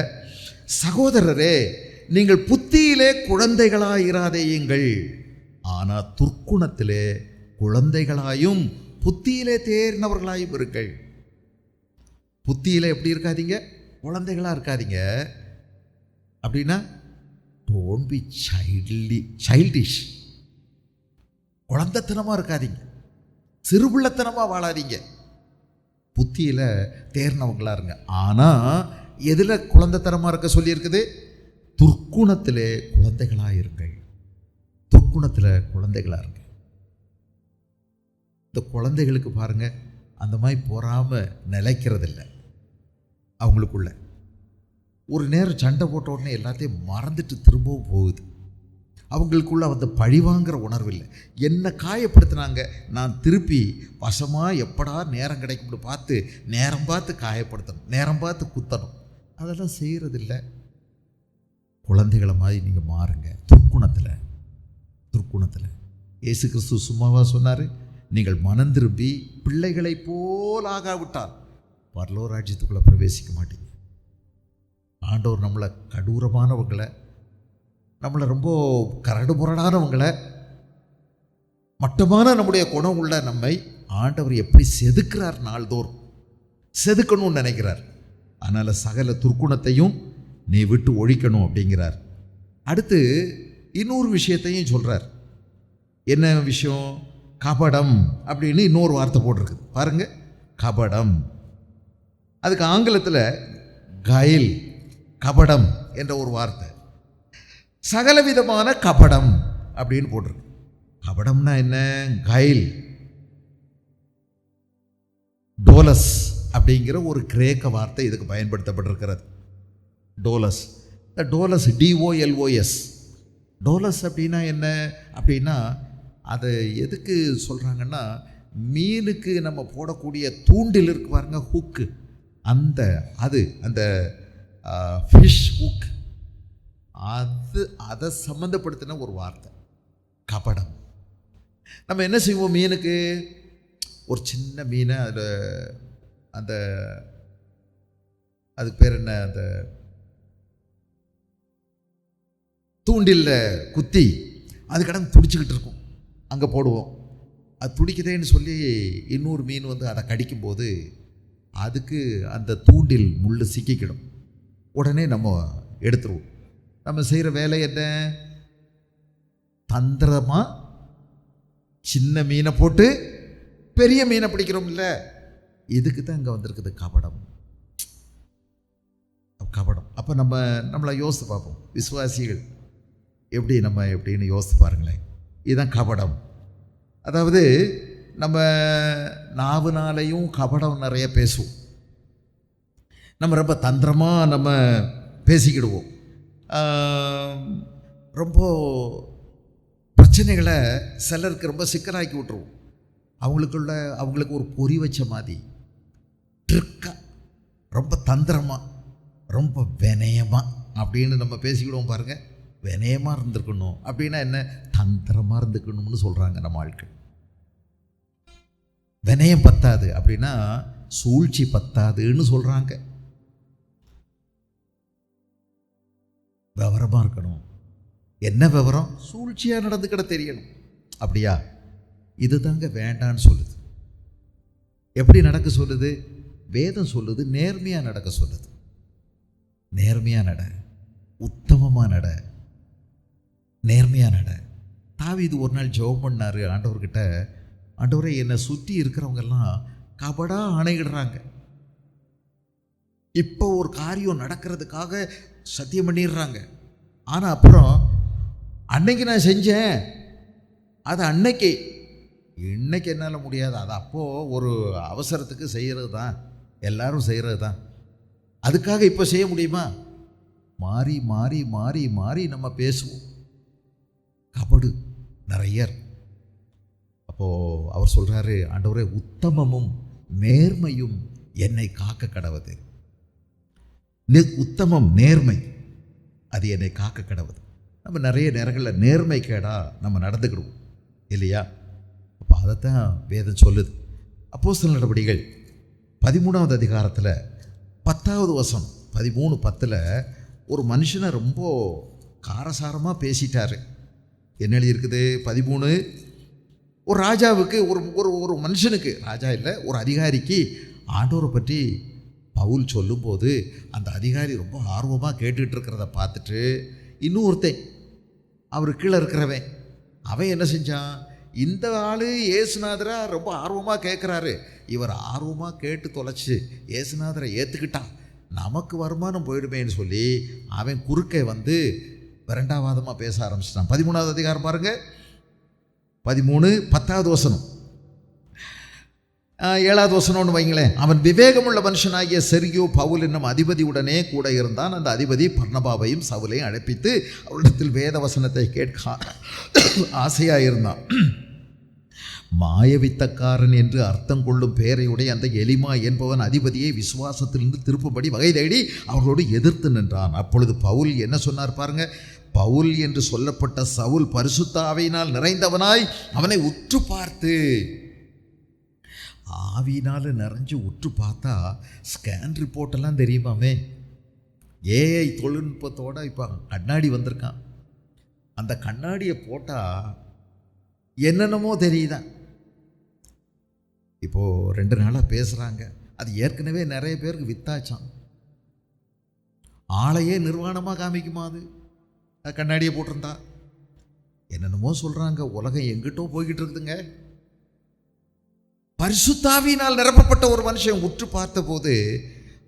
சகோதரரே, நீங்கள் புத்தியிலே குழந்தைகளாயிராதேயுங்கள், ஆனால் துர்க்குணத்திலே குழந்தைகளாயும் புத்தியிலே தேறினவர்களாயும் இருங்கள். புத்தியிலே எப்படி இருக்காதீங்க, குழந்தைகளாக இருக்காதீங்க. அப்படின்னா டோன்ட் பி சைல்டிஷ், குழந்தைத்தனமாக இருக்காதீங்க, சிறுபிள்ளைத்தனமாக வாழாதீங்க. புத்தியில் தேர்னவங்களாக இருங்க. ஆனால் எதில் குழந்தைத்தனமாக இருக்க சொல்லியிருக்குது, துர்க்குணத்திலே குழந்தைகளாக இருங்கள். துர்க்குணத்தில் குழந்தைகளாக இருங்க. இந்த குழந்தைகளுக்கு பாருங்கள், அந்த மாதிரி பொறாமல் நிலைக்கிறதில்லை. அவங்களுக்குள்ள ஒரு நேரம் சண்டை போட்ட உடனே எல்லாத்தையும் மறந்துட்டு திரும்பவும் போகுது. அவங்களுக்குள்ள அந்த பழிவாங்கிற உணர்வு இல்லை. என்ன காயப்படுத்தினாங்க, நான் திருப்பி வசமாக எப்படா நேரம் கிடைக்கும்னு பார்த்து நேரம் பார்த்து காயப்படுத்தணும், நேரம் பார்த்து குத்தணும், அதெல்லாம் செய்கிறதில்லை. குழந்தைகளை மாதிரி நீங்கள் மாறுங்க. துர்க்குணத்தில் இயேசு கிறிஸ்து சும்மாவாக சொன்னார், நீங்கள் மனம் திரும்பி பிள்ளைகளை போல் ஆகாவிட்டால் பரலோக ராஜ்யத்துக்குள்ளே பிரவேசிக்க மாட்டீங்க. ஆண்டவர் நம்மளை கடூரமானவங்களை, நம்மளை ரொம்ப கரடு முரடானவங்களை, மட்டமான நம்முடைய குணம் உள்ள நம்மை ஆண்டவர் எப்படி செதுக்கிறார், நாள்தோறும் செதுக்கணும்னு நினைக்கிறார். அதனால் சகல துர்க்குணத்தையும் நீ விட்டு ஒழிக்கணும் அப்படிங்கிறார். அடுத்து இன்னொரு விஷயத்தையும் சொல்கிறார். என்ன விஷயம்? கபடம் அப்படின்னு இன்னொரு வார்த்தை போட்டிருக்குது பாருங்க. கபடம், அதுக்கு ஆங்கிலத்தில் கயில், கபடம் என்ற ஒரு வார்த்தை. சகலவிதமான கபடம் அப்படின்னு போட்டிருக்கு. கபடம்னா என்ன? கயில், டோலஸ் அப்படிங்கிற ஒரு கிரேக்க வார்த்தை இதுக்கு பயன்படுத்தப்பட்டிருக்கிறது. டோலஸ், டோலஸ் DOLOS. டோலஸ் அப்படின்னா என்ன அப்படின்னா, அதை எதுக்கு சொல்கிறாங்கன்னா, மீனுக்கு நம்ம போடக்கூடிய தூண்டில் இருக்கு பாருங்க, ஹூக்கு, அந்த ஃபிஷ் ஹூக், அதை சம்மந்தப்படுத்தின ஒரு வார்த்தை கபடம். நம்ம என்ன செய்வோம், மீனுக்கு ஒரு சின்ன மீனை அதில் அதுக்கு பேர் என்ன, அந்த தூண்டில் குத்தி அது கடந்து துடிச்சிக்கிட்டு இருக்கும், அங்கே போடுவோம். அது துடிக்குதேன்னு சொல்லி இன்னொரு மீன் வந்து அதை கடிக்கும்போது அதுக்கு அந்த தூண்டில் முள் சிக்கிக்கிடும். உடனே நம்ம எடுத்துருவோம். நம்ம செய்கிற வேலை என்ன? தந்திரமாக சின்ன மீனை போட்டு பெரிய மீனை பிடிக்கிறோம் இல்லை? இதுக்கு தான் இங்கே வந்திருக்குது கபடம். கபடம். அப்போ நம்மளை யோசித்து பார்ப்போம், விசுவாசிகள் எப்படின்னு யோசித்து பாருங்களேன். இதுதான் கபடம். அதாவது நம்ம நாவுனாலையும் கபடம் நிறைய பேசுவோம். நம்ம ரொம்ப தந்திரமாக நம்ம பேசிக்கிடுவோம். ரொம்ப பிரச்சனைகளை சிலருக்கு ரொம்ப சிக்கலாக்கி விட்டுருவோம். அவங்களுக்கு ஒரு பொறி வச்ச மாதிரி ட்ரிக்காக, ரொம்ப தந்திரமாக, ரொம்ப வினயமாக அப்படின்னு நம்ம பேசிக்கிடுவோம் பாருங்கள். வினயமாக இருந்துக்கணும் அப்படின்னா என்ன? தந்திரமாக இருந்துக்கணும்னு சொல்கிறாங்க நம்ம ஆட்கள். வினயம் பத்தாது அப்படின்னா சூழ்ச்சி பத்தாதுன்னு சொல்கிறாங்க. விவரமாக இருக்கணும். என்ன விவரம்? சூழ்ச்சியாக நடந்துக்கிட தெரியணும். அப்படியா? இது தாங்க வேண்டான்னு சொல்லுது. எப்படி நடக்க சொல்லுது? வேதம் சொல்லுது நேர்மையாக நடக்க சொல்லுது. நேர்மையாக நட, உத்தமமாக நட, நேர்மையாக நட. தாவீது ஒரு நாள் ஜெபம் பண்ணார் ஆண்டவர்கிட்ட. ஆண்டவரே, என்னை சுற்றி இருக்கிறவங்கெல்லாம் கபடா ஆணையிடுறாங்க. இப்போ ஒரு காரியம் நடக்கிறதுக்காக சத்தியம் பண்ணிடுறாங்க. ஆனால் அப்புறம் அன்னைக்கு நான் செஞ்சேன், அது அன்னைக்கு, இன்னைக்கு என்னால் முடியாது. அது அப்போது ஒரு அவசரத்துக்கு செய்கிறது தான், எல்லாரும் செய்கிறது தான். அதுக்காக இப்போ செய்ய முடியுமா? மாறி மாறி மாறி மாறி நம்ம பேசுவோம். கபடு நிறைய. அப்போது அவர் சொல்கிறாரு, ஆண்டவரே, உத்தமமும் நேர்மையும் என்னை காக்க கடவுது. உத்தமம், நேர்மை, அது என்னை காக்க கடவுது. நம்ம நிறைய நேரங்களில் நேர்மை கேடா நம்ம நடந்துக்கிடுவோம் இல்லையா? அப்போ அதைத்தான் வேதம் சொல்லுது. அப்போஸ்தலர் நடவடிக்கைகள் 13வது அதிகாரத்தில் 10வது வசனம், 13:10 ஒரு மனுஷனை ரொம்ப காரசாரமாக பேசிட்டாரு. என்ன எழுதியிருக்குது? 13, ஒரு ராஜாவுக்கு, ஒரு ஒரு மனுஷனுக்கு, ராஜா இல்லை, ஒரு அதிகாரிக்கு ஆண்டவரை பற்றி பவுல் சொல்லும்போது அந்த அதிகாரி ரொம்ப ஆர்வமாக கேட்டுக்கிட்டு இருக்கிறத பார்த்துட்டு இன்னொருத்தன், அவர் கீழே இருக்கிறவன், அவன் என்ன செஞ்சான்? இந்த ஆள் ஏசுநாதரை ரொம்ப ஆர்வமாக கேட்குறாரு, இவர் ஆர்வமாக கேட்டு தொலைச்சி ஏசுநாதரை ஏற்றுக்கிட்டான், நமக்கு வருமானம் போயிடுமேன்னு சொல்லி அவன் குறுக்கே வந்து விரண்டாவாதமாக பேச ஆரம்பிச்சிட்டான். 13வது அதிகாரம் பாருங்கள், 13, 10வது வசனம், 7வது வசனம்னு வைங்களேன். அவன் விவேகமுள்ள மனுஷனாகிய செர்கியோ பவுல் என்னும் அதிபதியுடனே கூட இருந்தான். அந்த அதிபதி பர்னபாவையும் சவுலையும் அழைப்பித்து அவரிடத்தில் வேத வசனத்தை கேட்க ஆசையாக இருந்தான். மாயவித்தக்காரன் என்று அர்த்தம் கொள்ளும் பெயரையுடைய அந்த எலிமா என்பவன் அதிபதியை விசுவாசத்திலிருந்து திருப்பும்படி வகை தேடி அவர்களோடு எதிர்த்து நின்றான். அப்பொழுது பவுல் என்ன சொன்னார் பாருங்க. பவுல் என்று சொல்லப்பட்ட சவுல் பரிசுத்த ஆவியினால் நிறைந்தவனாய் அவனை உற்று பார்த்து, ஆவியினால் நிறைஞ்சு உற்று பார்த்தா ஸ்கேன் ரிப்போர்ட்டெல்லாம் தெரியுமாமே. ஏஐ தொழில்நுட்பத்தோடு இப்போ கண்ணாடி வந்திருக்கான். அந்த கண்ணாடியை போட்டால் என்னென்னமோ தெரியுதான். இப்போது 2 நாளாக பேசுகிறாங்க, அது ஏற்கனவே நிறைய பேருக்கு வித்தாச்சான். ஆளையே நிர்வாணமாக காமிக்குமா அது கண்ணாடியை போட்டிருந்தா? என்னென்னமோ சொல்கிறாங்க. உலகம் எங்கிட்டோ போய்கிட்டு இருக்குதுங்க. பரிசுத்தாவியினால் நிரப்பப்பட்ட ஒரு மனுஷன் உற்று பார்த்தபோது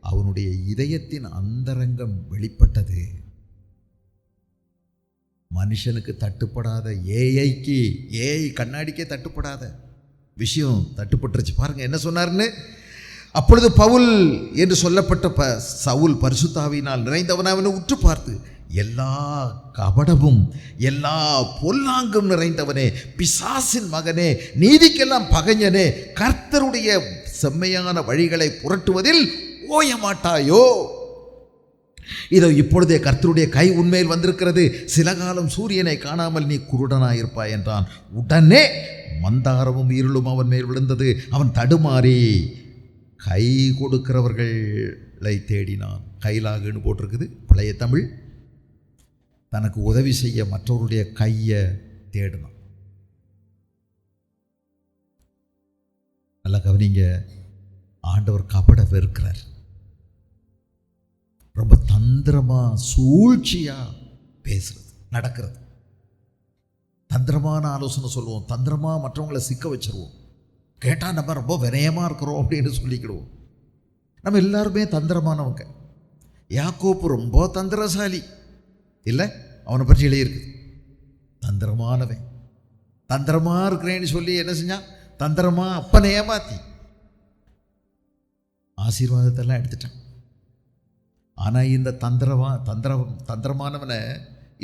அவனுடைய இதயத்தின் அந்தரங்கம் வெளிப்பட்டது. மனுஷனுக்கு தட்டுப்படாத, ஏஐ கண்ணாடிக்கே தட்டுப்படாத விஷயம் தட்டுப்பட்டுருச்சு. பாருங்க என்ன சொன்னார்னு. அப்பொழுது பவுல் என்று சொல்லப்பட்ட சவுல் பரிசுத்தாவியினால் நிறைந்தவன் அவனை உற்று பார்த்து, எல்லா கபடமும் எல்லா பொல்லாங்கும் நிறைந்தவனே, பிசாசின் மகனே, நீதிக்கெல்லாம் பகைஞனே, கர்த்தருடைய செம்மையான வழிகளை புரட்டுவதில் ஓய மாட்டாயோ? இதோ இப்பொழுதே கர்த்தருடைய கை உன்மேல் வந்திருக்கிறது, சில காலம் சூரியனை காணாமல் நீ குருடனாயிருப்பாய் என்றான். உடனே மந்தாரமும் இருளும் அவன் மேல் விழுந்தது. அவன் தடுமாறி கை கொடுக்கிறவர்களை தேடினான். கைலாகுன்னு போட்டிருக்குது பழைய தமிழ். தனக்கு உதவி செய்ய மற்றவருடைய கையை தேடினான். நல்லா கவனிங்க. ஆண்டவர் கபட வெறுக்கிறார். ரொம்ப தந்திரமாக சூழ்ச்சியாக பேசுறது, நடக்கிறது. தந்திரமான ஆலோசனை சொல்லுவோம், தந்திரமாக மற்றவங்களை சிக்க வச்சிருவோம். கேட்டால் நம்ம ரொம்ப வினயமாக இருக்கிறோம் அப்படின்னு சொல்லிக்கிடுவோம். நம்ம எல்லாருமே தந்திரமானவங்க. யாக்கோப்பு ரொம்ப தந்திரசாலி இல்லை? அவனை பற்றி எழுதியிருக்கு, தந்திரமானவன். தந்திரமாக இருக்கிறேன்னு சொல்லி என்ன செஞ்சான்? தந்திரமாக அப்பனை ஏமாத்தி ஆசீர்வாதத்தெல்லாம் எடுத்துட்டான். ஆனால் இந்த தந்திரமானவனை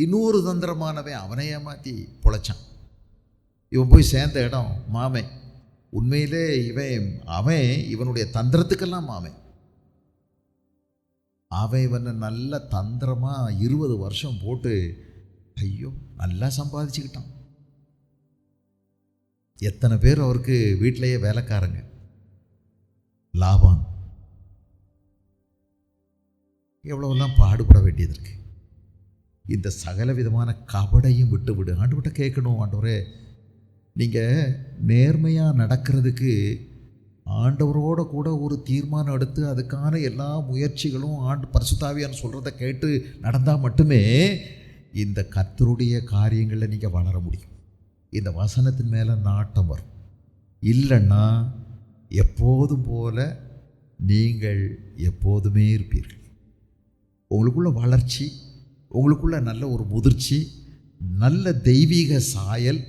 இன்னொரு தந்திரமானவன் அவனை ஏமாற்றி பொழைச்சான். இவன் போய் சேர்ந்த இடம் மாமே. உண்மையிலே அவன் இவனுடைய தந்திரத்துக்கெல்லாம் மாமே. அவன் இவனை நல்ல தந்திரமாக 20 வருஷம் போட்டு ஐயோ நல்லா சம்பாதிச்சுக்கிட்டான். எத்தனை பேர் அவருக்கு வீட்டிலேயே வேலைக்காரங்க. லாபான் எவ்வளோலாம் பாடுபட வேண்டியது இருக்கு. இந்த சகல விதமான கபடையும் விட்டு விடு. ஆண்டவர்கிட்ட கேட்கணும், ஆண்டவரே நீங்கள் நேர்மையாக நடக்கிறதுக்கு ஆண்டவரோட கூட ஒரு தீர்மானம் எடுத்து அதுக்கான எல்லா முயற்சிகளும் பரிசுத்தாவியான்னு சொல்கிறத கேட்டு நடந்தால் மட்டுமே இந்த கர்த்தருடைய காரியங்களில் நீங்கள் வளர முடியும். இந்த வசனத்தின் மேலே நாட்டம் வரும். இல்லைன்னா எப்போதும் போல நீங்கள் எப்போதுமே இருப்பீர்கள். உங்களுக்குள்ள வளர்ச்சி, உங்களுக்குள்ள நல்ல ஒரு முதிர்ச்சி, நல்ல தெய்வீக சாயல்,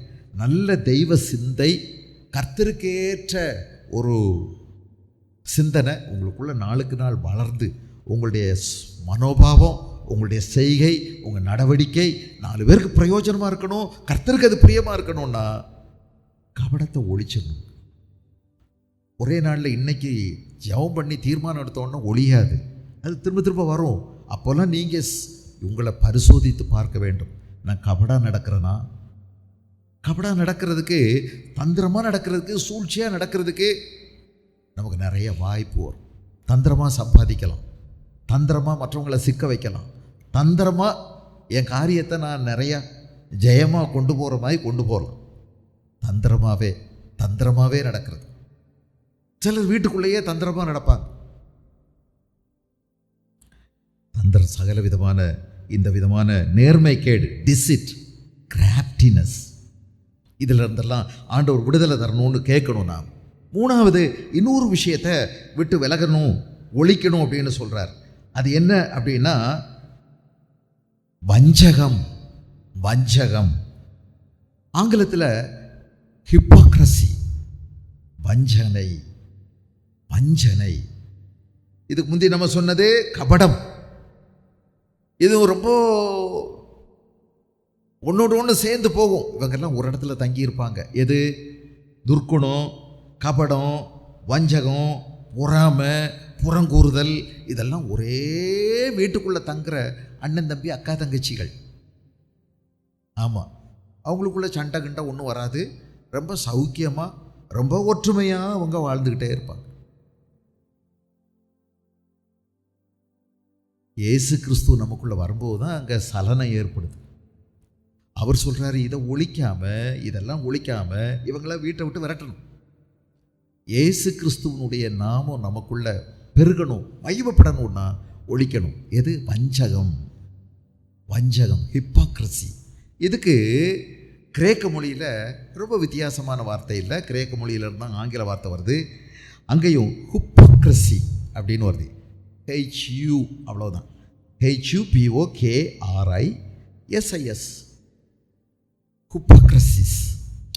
நல்ல தெய்வ சிந்தை, கர்த்தருக்கேற்ற ஒரு சிந்தனை உங்களுக்குள்ள நாளுக்கு நாள் வளர்ந்து உங்களுடைய மனோபாவம், உங்களுடைய செய்கை, உங்கள் நடவடிக்கை 4 பேருக்கு பிரயோஜனமாக இருக்கணும், கர்த்தருக்கு அது பிரியமாக இருக்கணும்னா கபடத்தை ஒழிச்சிடணும். ஒரே நாளில் இன்னைக்கு ஜெபம் பண்ணி தீர்மானம் எடுத்தோன்னா ஒழியாது, அது திரும்ப திரும்ப வரும். அப்போல்லாம் நீங்கள் உங்களை பரிசோதித்து பார்க்க வேண்டும். நான் கபடாக நடக்கிறேன்னா? கபடாக நடக்கிறதுக்கு, தந்திரமாக நடக்கிறதுக்கு, சூழ்ச்சியாக நடக்கிறதுக்கு நமக்கு நிறைய வாய்ப்பு வரும். தந்திரமாக சம்பாதிக்கலாம், தந்திரமாக மற்றவங்களை சிக்க வைக்கலாம், தந்திரமாக என் காரியத்தை நான் நிறையா ஜெயமாக கொண்டு போகிற மாதிரி கொண்டு போகலாம். தந்திரமாகவே நடக்கிறது. சிலர் வீட்டுக்குள்ளேயே தந்திரமாக நடப்பாங்க. சகல விதமான இந்த விதமான நேர்மை கேடு, டிசிட், கிராப்டினஸ், இதில் இருந்தெல்லாம் ஆண்டவர் விடுதலை தரணும்னு கேட்கணும். நாம் 3வது இன்னொரு விஷயத்தை விட்டு விலகணும், ஒழிக்கணும் அப்படின்னு சொல்கிறார். அது என்ன அப்படின்னா வஞ்சகம். ஆங்கிலத்தில் ஹிப்போக்ரசி, வஞ்சனை. இதுக்கு முந்தி நம்ம சொன்னது கபடம். இது ரொம்ப ஒன்றோடு ஒன்று சேர்ந்து போகும். இவங்கெல்லாம் ஒரு இடத்துல தங்கியிருப்பாங்க. எது? துர்க்குணம், கபடம், வஞ்சகம், பொறாமை, புறங்கூறுதல், இதெல்லாம் ஒரே வீட்டுக்குள்ளே தங்குற அண்ணன் தம்பி அக்கா தங்கச்சிகள். ஆமாம், அவங்களுக்குள்ள சண்டை கிண்டை ஒன்றும் வராது. ரொம்ப சௌக்கியமாக, ரொம்ப ஒற்றுமையாக அவங்க வாழ்ந்துக்கிட்டே இருப்பாங்க. இயேசு கிறிஸ்து நமக்குள்ளே வரும்போது தான் அங்கே சலனம் ஏற்படுது. அவர் சொல்கிறாரு, இதெல்லாம் ஒழிக்காமல் இவங்கள வீட்டை விட்டு விரட்டணும். இயேசு கிறிஸ்துவனுடைய நாமம் நமக்குள்ள பெருகணும், மகிமைப்படணும்னா ஒழிக்கணும். எது? வஞ்சகம், ஹிப்போக்ரசி. இதுக்கு கிரேக்க மொழியில் ரொம்ப வித்தியாசமான வார்த்தை இல்லை, கிரேக்க மொழியில் இருந்தால் ஆங்கில வார்த்தை வருது. அங்கேயும் ஹிப்போக்ரசி அப்படின்னு வருது. HU, அவ்வளோதான். HUPOKRISIS, ஹிப்போக்ரசிஸ்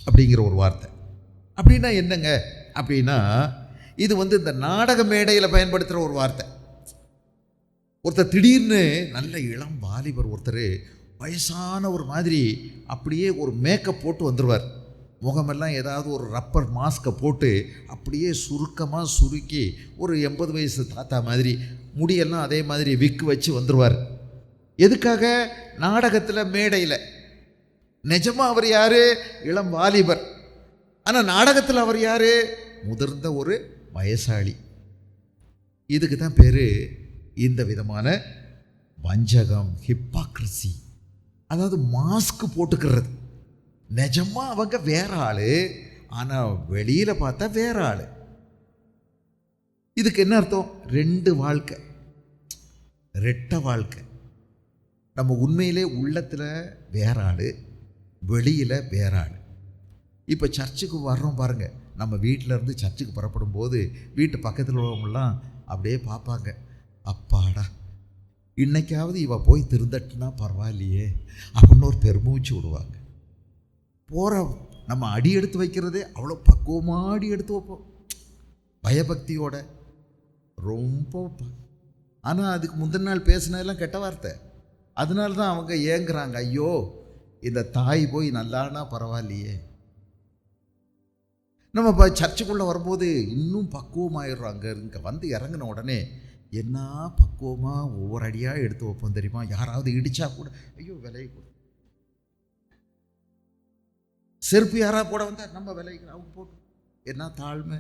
அப்படிங்கிற ஒரு வார்த்தை. அப்படின்னா என்னங்க அப்படின்னா, இது இந்த நாடக மேடையில் பயன்படுத்துகிற ஒரு வார்த்தை. ஒருத்தர் திடீர்னு நல்ல இளம் வாலிபர் ஒருத்தர் வயசான ஒரு மாதிரி அப்படியே ஒரு மேக்கப் போட்டு வந்துடுவார். முகமெல்லாம் ஏதாவது ஒரு ரப்பர் மாஸ்கை போட்டு அப்படியே சுருக்கமாக சுருக்கி ஒரு 80 வயசு தாத்தா மாதிரி, முடியெல்லாம் அதே மாதிரி விக்கு வச்சு வந்துடுவார். எதுக்காக? நாடகத்தில், மேடையில். நிஜமாக அவர் யார்? இளம் வாலிபர். ஆனால் நாடகத்தில் அவர் யார்? முதிர்ந்த ஒரு வயசாளி. இதுக்கு தான் பேர் இந்த விதமான வஞ்சகம், ஹிப்போக்ரசி. அதாவது மாஸ்க் போட்டுக்கிறது. நிஜமாக அவங்க வேற ஆள், ஆனால் வெளியில் பார்த்தா வேற ஆள். இதுக்கு என்ன அர்த்தம்? 2 வாழ்க்கை, ரெட்டை வாழ்க்கை. நம்ம உண்மையிலே உள்ளத்தில் வேற ஆள், வெளியில் வேற ஆள். இப்போ சர்ச்சுக்கு வர்றோம் பாருங்கள், நம்ம வீட்டில் இருந்து சர்ச்சுக்கு புறப்படும் போது வீட்டு பக்கத்தில் உள்ளவங்களாம் அப்படியே பார்ப்பாங்க, அப்பாடா இன்னைக்காவது இவ போய் திருந்தட்டுனா பரவாயில்லையே அப்படின்னு ஒரு பெருமூச்சு விடுவாங்க. போகிற நம்ம அடி எடுத்து வைக்கிறதே அவ்வளோ பக்குவமாக அடி எடுத்து வைப்போம், பயபக்தியோட ரொம்ப. ஆனால் அதுக்கு முந்தின நாள் பேசினதெல்லாம் கெட்ட வார்த்தை. அதனால தான் அவங்க ஏங்குறாங்க, ஐயோ இந்த தாய் போய் நல்லானா பரவாயில்லையே. நம்ம இப்போ சர்ச்சுக்குள்ளே வரும்போது இன்னும் பக்குவமாயிடுறாங்க. இங்கே வந்து இறங்கின உடனே என்ன பக்குவமாக ஒவ்வொரு அடியாக எடுத்து வைப்போம் தெரியுமா? யாராவது இடித்தா கூட ஐயோ விலையை கூட, செருப்பு யாராவது போட வந்தால் நம்ம விலைக்கு அவங்க போட்டு என்ன தாழ்மை.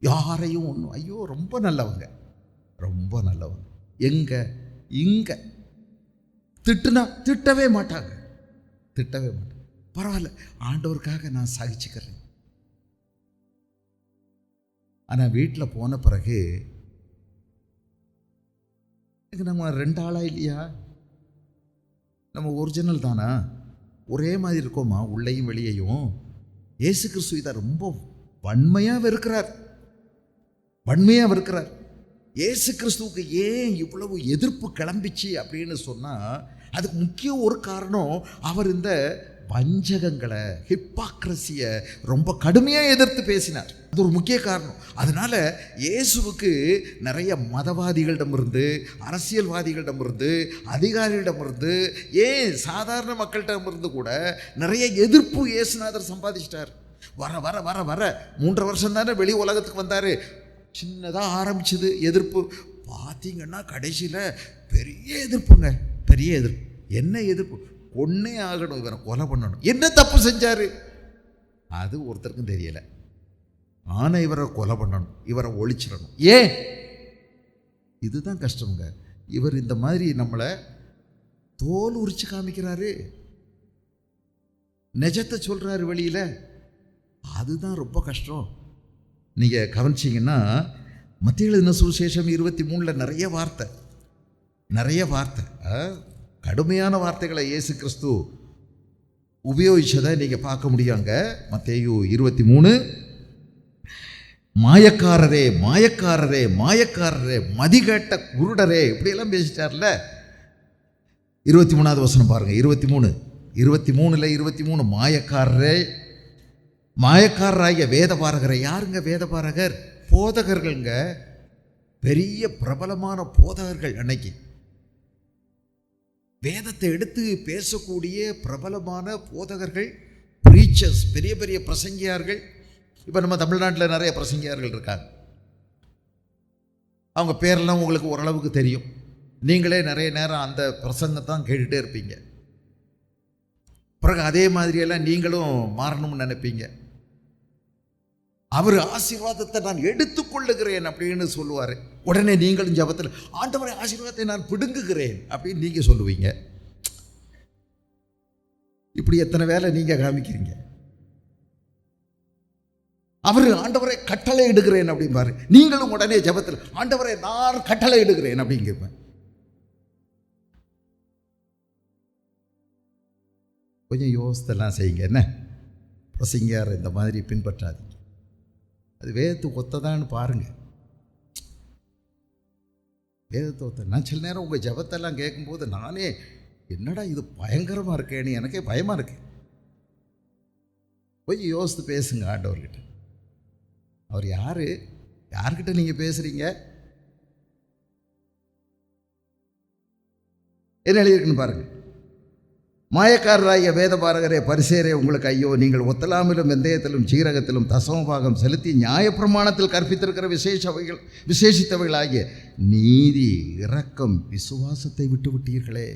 யாரையும் ஒன்றும், ஐயோ ரொம்ப நல்லவங்க, ரொம்ப நல்லவங்க. எங்கே? இங்கே திட்டுனா திட்டவே மாட்டாங்க. பரவாயில்ல, ஆண்டவருக்காக நான் சகிச்சுக்கிறேன். ஆனால் வீட்டில் போன பிறகு நம்ம 2 ஆளா இல்லையா? நம்ம ஒரிஜினல் தானா? ஒரே மாதிரி இருக்கோமா உள்ளேயும் வெளியேயும்? இயேசு கிறிஸ்து இதை ரொம்ப வன்மையாக வெறுக்கிறார். இயேசு கிறிஸ்துவுக்கு ஏன் இவ்வளவு எதிர்ப்பு கிளம்பிச்சு அப்படின்னு சொன்னால், அதுக்கு முக்கிய ஒரு காரணம், அவர் இந்த வஞ்சகங்களை, ஹிப்பாக்ரஸியை ரொம்ப கடுமையாக எதிர்த்து பேசினார். அது ஒரு முக்கிய காரணம். அதனால இயேசுவுக்கு நிறைய மதவாதிகளிடமிருந்து, அரசியல்வாதிகளிடமிருந்து, அதிகாரிகளிடமிருந்து, ஏன் சாதாரண மக்களிடமிருந்து கூட நிறைய எதிர்ப்பு இயேசுநாதர் சம்பாதிச்சிட்டார். வர வர வர வர 3 வருஷம் தானே வெளி உலகத்துக்கு வந்தார். சின்னதாக ஆரம்பிச்சது எதிர்ப்பு, பார்த்தீங்கன்னா கடைசியில் பெரிய எதிர்ப்புங்க. என்ன எதிர்ப்பு? கொன்னே ஆகணும், இவரை கொலை பண்ணணும். என்ன தப்பு செஞ்சார் அது ஒருத்தருக்கும் தெரியலை. ஆனால் இவரை கொலை பண்ணணும், இவரை ஒழிச்சிடணும். ஏன்? இதுதான் கஷ்டங்க. இவர் இந்த மாதிரி நம்மளை தோல் உரிச்சு காமிக்கிறாரு, நிஜத்தை சொல்கிறாரு வெளியில். அதுதான் ரொம்ப கஷ்டம். நீங்கள் கவனிச்சிங்கன்னா மத்தேயு எழுதின சுவிசேஷம் 23 நிறைய வார்த்தை கடுமையான வார்த்தைகளை இயேசு கிறிஸ்து உபயோகிச்சதை நீங்கள் பார்க்க முடியாங்க. மத்தேயு 23, மாயக்காரரே மாயக்காரரே மாயக்காரரே, மதிகேட்ட குருடரே, இப்படியெல்லாம் பேசிட்டார்ல. 23வது வசனம் பாருங்க. 23 மாயக்காரரே, மாயக்காரராகிய வேதபாரகரை. யாருங்க வேதபாரகர்? போதகர்கள்ங்க, பெரிய பிரபலமான போதகர்கள். அன்னைக்கு வேதத்தை எடுத்து பேசக்கூடிய பிரபலமான போதகர்கள், பிரீச்சர்ஸ், பெரிய பெரிய பிரசங்கியார்கள். இப்போ நம்ம தமிழ்நாட்டில் நிறைய பிரசங்கியார்கள் இருக்காங்க. அவங்க பேரெல்லாம் உங்களுக்கு ஓரளவுக்கு தெரியும். நீங்களே நிறைய நேரம் அந்த பிரசங்கத்தான் கேட்டுகிட்டே இருப்பீங்க. பிறகு அதே மாதிரியெல்லாம் நீங்களும் மாறணும்னு நினைப்பீங்க. அவர் ஆசீர்வாதத்தை நான் எடுத்துக்கொள்ளுகிறேன் அப்படின்னு சொல்லுவார். உடனே நீங்களும் ஜெபத்தில், ஆண்டவரே ஆசீர்வாதத்தை நான் பிடுங்குகிறேன் அப்படின்னு நீங்கள் சொல்லுவீங்க. இப்படி எத்தனை வேலை நீங்கள் காமிக்கிறீங்க. அவர் ஆண்டவரை கட்டளை இடுகிறேன் அப்படிம்பாரு. நீங்களும் உடனே ஜெபத்தில், ஆண்டவரை நான் கட்டளை இடுகிறேன் அப்படிங்க. கொஞ்சம் யோசித்தெல்லாம் செய்யுங்க. என்ன பிரசங்கியார் இந்த மாதிரி பின்பற்றாதீங்க. அது வேதத்துக்கு ஒத்ததான்னு பாருங்கள். வேதத்தை ஒத்த. நான் சில நேரம் உங்கள் ஜபத்தெல்லாம் கேட்கும்போது நானே, என்னடா இது பயங்கரமாக இருக்கேன்னு எனக்கே பயமாக இருக்கு. கொஞ்சம் யோசித்து பேசுங்க ஆண்டவர்கிட்ட. அவர் யார்? யார்கிட்ட நீங்கள் பேசுகிறீங்க? என்ன எழுதியிருக்குன்னு பாருங்கள். மாயக்காரராகிய வேதபாரகரே பரிசேரே, உங்களுக்கு ஐயோ, நீங்கள் ஒத்தலாமிலும் வெந்தயத்திலும் சீரகத்திலும் தசமபாகம் செலுத்தி நியாயப்பிரமாணத்தில் கற்பித்திருக்கிற விசேஷித்தவைகளாகிய நீதி, இரக்கம், விசுவாசத்தை விட்டு விட்டீர்களே.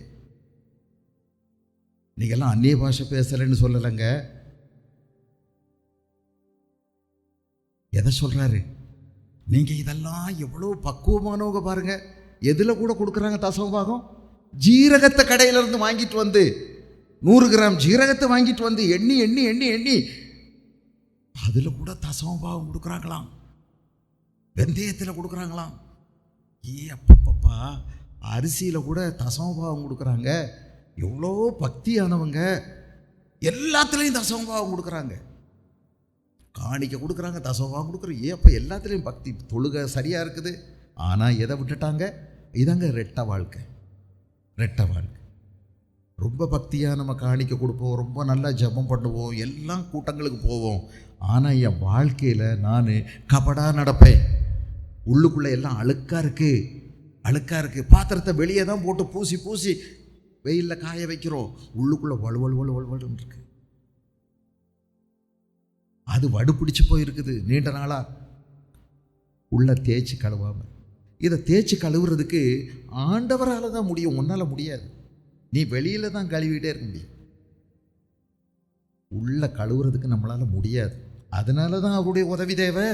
நீங்கள்லாம் அந்நிய பாஷை பேசலைன்னு சொல்லலைங்க. எதை சொல்கிறாரு? நீங்கள் இதெல்லாம் எவ்வளோ பக்குவமானவங்க பாருங்க. எதில் கூட கொடுக்குறாங்க தசமபாகம்? ஜீரகத்தை கடையிலிருந்து வாங்கிட்டு வந்து 100 கிராம் ஜீரகத்தை வாங்கிட்டு வந்து எண்ணி எண்ணி எண்ணி எண்ணி அதில் கூட தசமபாகம் கொடுக்குறாங்களாம், வெந்தயத்தில் கொடுக்குறாங்களாம். அப்பப்பா, அரிசியில் கூட தசமபாகம் கொடுக்குறாங்க. எவ்வளோ பக்தியானவங்க, எல்லாத்துலேயும் தசமபாகம் கொடுக்குறாங்க. காணிக்க கொடுக்குறாங்க, தசமபாகம் கொடுக்குறாங்க. அப்போ எல்லாத்துலேயும் பக்தி. தொழுகை சரியாக இருக்குது. ஆனால் எதை விட்டுட்டாங்க? இதாங்க ரெட்டை வாழ்க்கை. ரொம்ப பக்தியாக நம்ம காணிக்க கொடுப்போம், ரொம்ப நல்லா ஜெபம் பண்ணுவோம், எல்லாம் கூட்டங்களுக்கு போவோம். ஆனால் என் வாழ்க்கையில் நான் கபடாக நடப்பேன். உள்ளுக்குள்ளே எல்லாம் அழுக்காக இருக்குது. பாத்திரத்தை வெளியே தான் போட்டு பூசி பூசி வெயிலில் காய வைக்கிறோம். உள்ளுக்குள்ளே வலுவலுன்னு இருக்கு. அது வடு பிடிச்சி போயிருக்குது நீண்ட நாளாக. உள்ள தேய்ச்சி கழுவாமல். இதை தேய்ச்சி கழுவுறதுக்கு ஆண்டவரால் தான் முடியும், உன்னால் முடியாது. நீ வெளியில் தான் கழுவிட்டே இருக்க முடியும். உள்ள கழுவுறதுக்கு நம்மளால் முடியாது. அதனால தான் அவருடைய உதவி தேவை.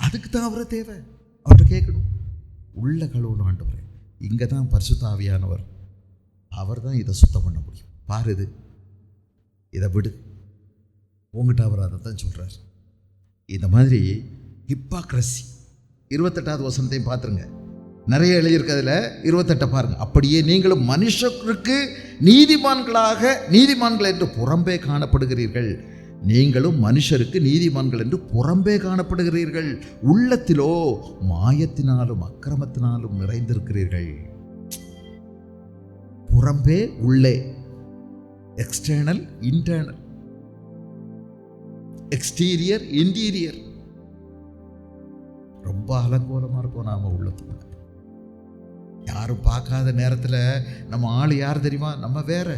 அதுக்கு தான் அவரை தேவை. அவர்கிட்ட கேட்கணும், உள்ள கழுவணும். ஆண்டவரே இங்கே தான் பரிசுத்த ஆவியானவர், அவர் தான் இதை சுத்தம் பண்ண முடியும். பாரு, இதை விடு. உங்ககிட்ட அவர் அதை தான் சொல்கிறார். இந்த மாதிரி ஹிப்பாக்ரசி 28வது வசனத்தையும் பார்த்துருங்க. நிறைய எழுதியிருக்கு அதில். 28 பாருங்க. அப்படியே நீங்களும் மனுஷருக்கு நீதிமான்கள் என்று புறம்பே காணப்படுகிறீர்கள். நீங்களும் மனுஷருக்கு நீதிமான்கள் என்று புறம்பே காணப்படுகிறீர்கள், உள்ளத்திலோ மாயத்தினாலும் அக்கிரமத்தினாலும் நிறைந்திருக்கிறீர்கள். புறம்பே உள்ளே, எக்ஸ்டர்னல் இன்டர்னல், எக்ஸ்டீரியர் இன்டீரியர். ரொம்ப அலங்கோலமாக இருக்கும் நாம உள்ளத்துக்குள்ள. யாரும் பார்க்காத நேரத்தில் நம்ம ஆள் யார் தெரியுமா? நம்ம வேற.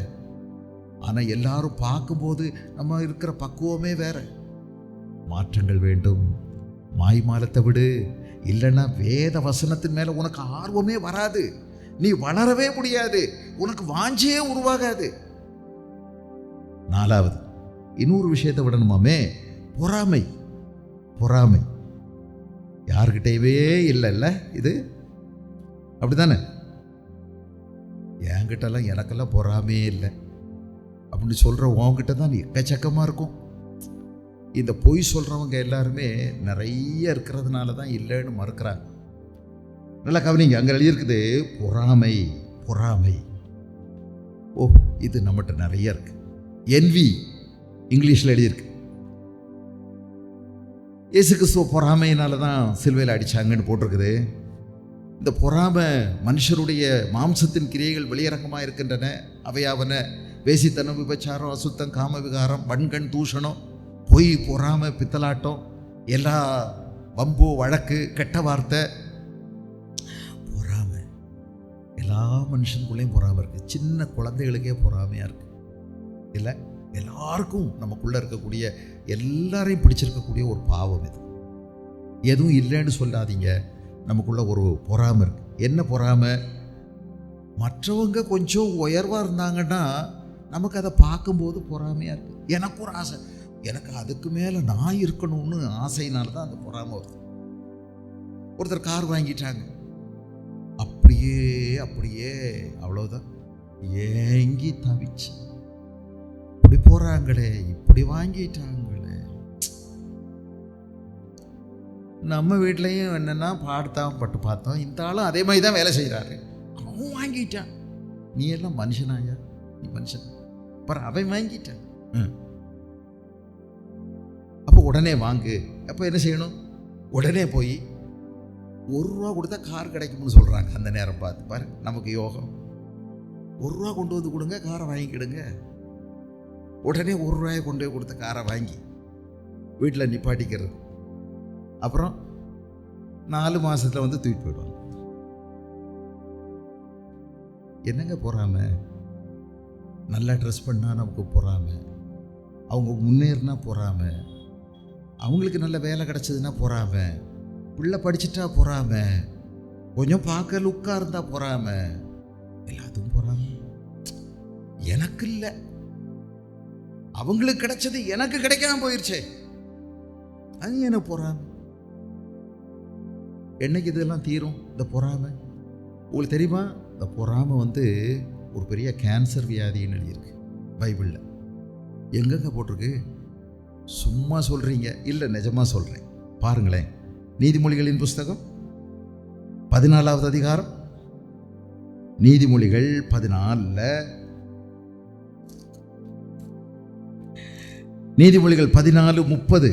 ஆனால் எல்லாரும் பார்க்கும்போது நம்ம இருக்கிற பக்குவமே வேற. மாற்றங்கள் வேண்டும். மாய்மாலத்தை விடு. இல்லைன்னா வேத வசனத்தின் மேலே உனக்கு ஆர்வமே வராது. நீ வளரவே முடியாது. உனக்கு வாஞ்சையே உருவாகாது. 4வது இன்னொரு விஷயத்தை விடணுமாமே, பொறாமை. பொறாமை யார்கிட்டயவே இல்லைல்ல? இது அப்படித்தானே? என்கிட்டலாம் எனக்கெல்லாம் பொறாமையே இல்லை அப்படின்னு சொல்கிற உன்கிட்ட தான் எக்கச்சக்கமாக இருக்கும். இந்த பொய் சொல்கிறவங்க எல்லாருமே நிறைய இருக்கிறதுனால தான் இல்லைன்னு மறுக்கிறாங்க. நல்லா கவனிங்க, அங்கே எழுதியிருக்குது பொறாமை. பொறாமை, ஓ, இது நம்மகிட்ட நிறைய இருக்கு. என்வி இங்கிலீஷில் எழுதியிருக்கு. இயேசு கிறிஸ்துவ பொறாமையினால தான் சிலுவையில் அடித்தாங்கன்னு போட்டிருக்குது. இந்த பொறாமை மனுஷருடைய மாம்சத்தின் கிரியைகள் வெளியரங்கமாக இருக்கின்றன. அவையாவன வேசித்தனம், விபச்சாரம், அசுத்தம், காம விகாரம், வன்கண், தூஷணம், பொய், பொறாமை, பித்தலாட்டம், எல்லா வம்பு, வழக்கு, கெட்ட வார்த்தை, பொறாமை. எல்லா மனுஷனுக்குள்ளேயும் பொறாமை இருக்குது. சின்ன குழந்தைகளுக்கே பொறாமையாக இருக்குது இல்லை? எல்லாருக்கும் நமக்குள்ளே இருக்கக்கூடிய எல்லாரையும் பிடிச்சிருக்கக்கூடிய ஒரு பாவம் இது. எதுவும் இல்லைன்னு சொல்லாதீங்க. நமக்குள்ள ஒரு பொறாமை இருக்கு. என்ன பொறாமை? மற்றவங்க கொஞ்சம் உயர்வாக இருந்தாங்கன்னா நமக்கு அதை பார்க்கும்போது பொறாமையாக இருக்குது. எனக்கு ஒரு ஆசை, எனக்கு அதுக்கு மேலே நான் இருக்கணும்னு ஆசையினால தான் அந்த பொறாமை வருது. ஒருத்தர் கார் வாங்கிட்டாங்க, அப்படியே அவ்வளோதான் ஏங்கி தவிச்சு, இப்படி போகிறாங்களே, இப்படி வாங்கிட்டாங்களே. நம்ம வீட்லேயும் என்னென்னா பட்டு பார்த்தோம். இந்த ஆளும் அதே மாதிரி தான் வேலை செய்கிறாரு. அவன் வாங்கிட்டான். நீ எல்லாம் மனுஷனாயா? நீ மனுஷன் பாரு, அவன் வாங்கிட்டான். அப்போ உடனே வாங்கு. அப்போ என்ன செய்யணும்? உடனே போய் ₹1 கொடுத்தா கார் கிடைக்கும்னு சொல்கிறாங்க. அந்த நேரம் பார்த்து பாரு, நமக்கு யோகம். ₹1 கொண்டு வந்து கொடுங்க, காரை வாங்கிக்கிடுங்க. உடனே ₹1 கொண்டு போய் கொடுத்த காரை வாங்கி வீட்டில் நிப்பாட்டிக்கிறது. அப்புறம் 4 மாதத்தில் வந்து தூக்கிட்டு போயிடுவாங்க. என்னங்க பொறாமை? நல்லா ட்ரெஸ் பண்ணால் நமக்கு பொறாமை, அவங்க முன்னேறினா பொறாமை, அவங்களுக்கு நல்ல வேலை கிடச்சதுன்னா பொறாமை, பிள்ளை படிச்சுட்டா பொறாமை, கொஞ்சம் பார்க்க லுக்காக இருந்தால் பொறாமை, எல்லாத்துக்கும் பொறாமை. எனக்கு இல்லை, அவங்களுக்கு கிடைச்சது எனக்கு கிடைக்காம போயிடுச்சே, அது எனக்கு பொறாமை. என்னைக்கு இதெல்லாம் தீரும் இந்த பொறாமை? உங்களுக்கு தெரியுமா? இந்த பொறாமை வந்து ஒரு பெரிய கேன்சர் வியாதின்னு எழுதியிருக்கு பைபிளில். எங்கெங்க போட்டிருக்கு? சும்மா சொல்கிறீங்க இல்லை, நிஜமாக சொல்கிறேன். பாருங்களேன், நீதிமொழிகளின் புஸ்தகம் 14வது அதிகாரம், நீதிமொழிகள் 14, நீதிமொழிகள் 14:30.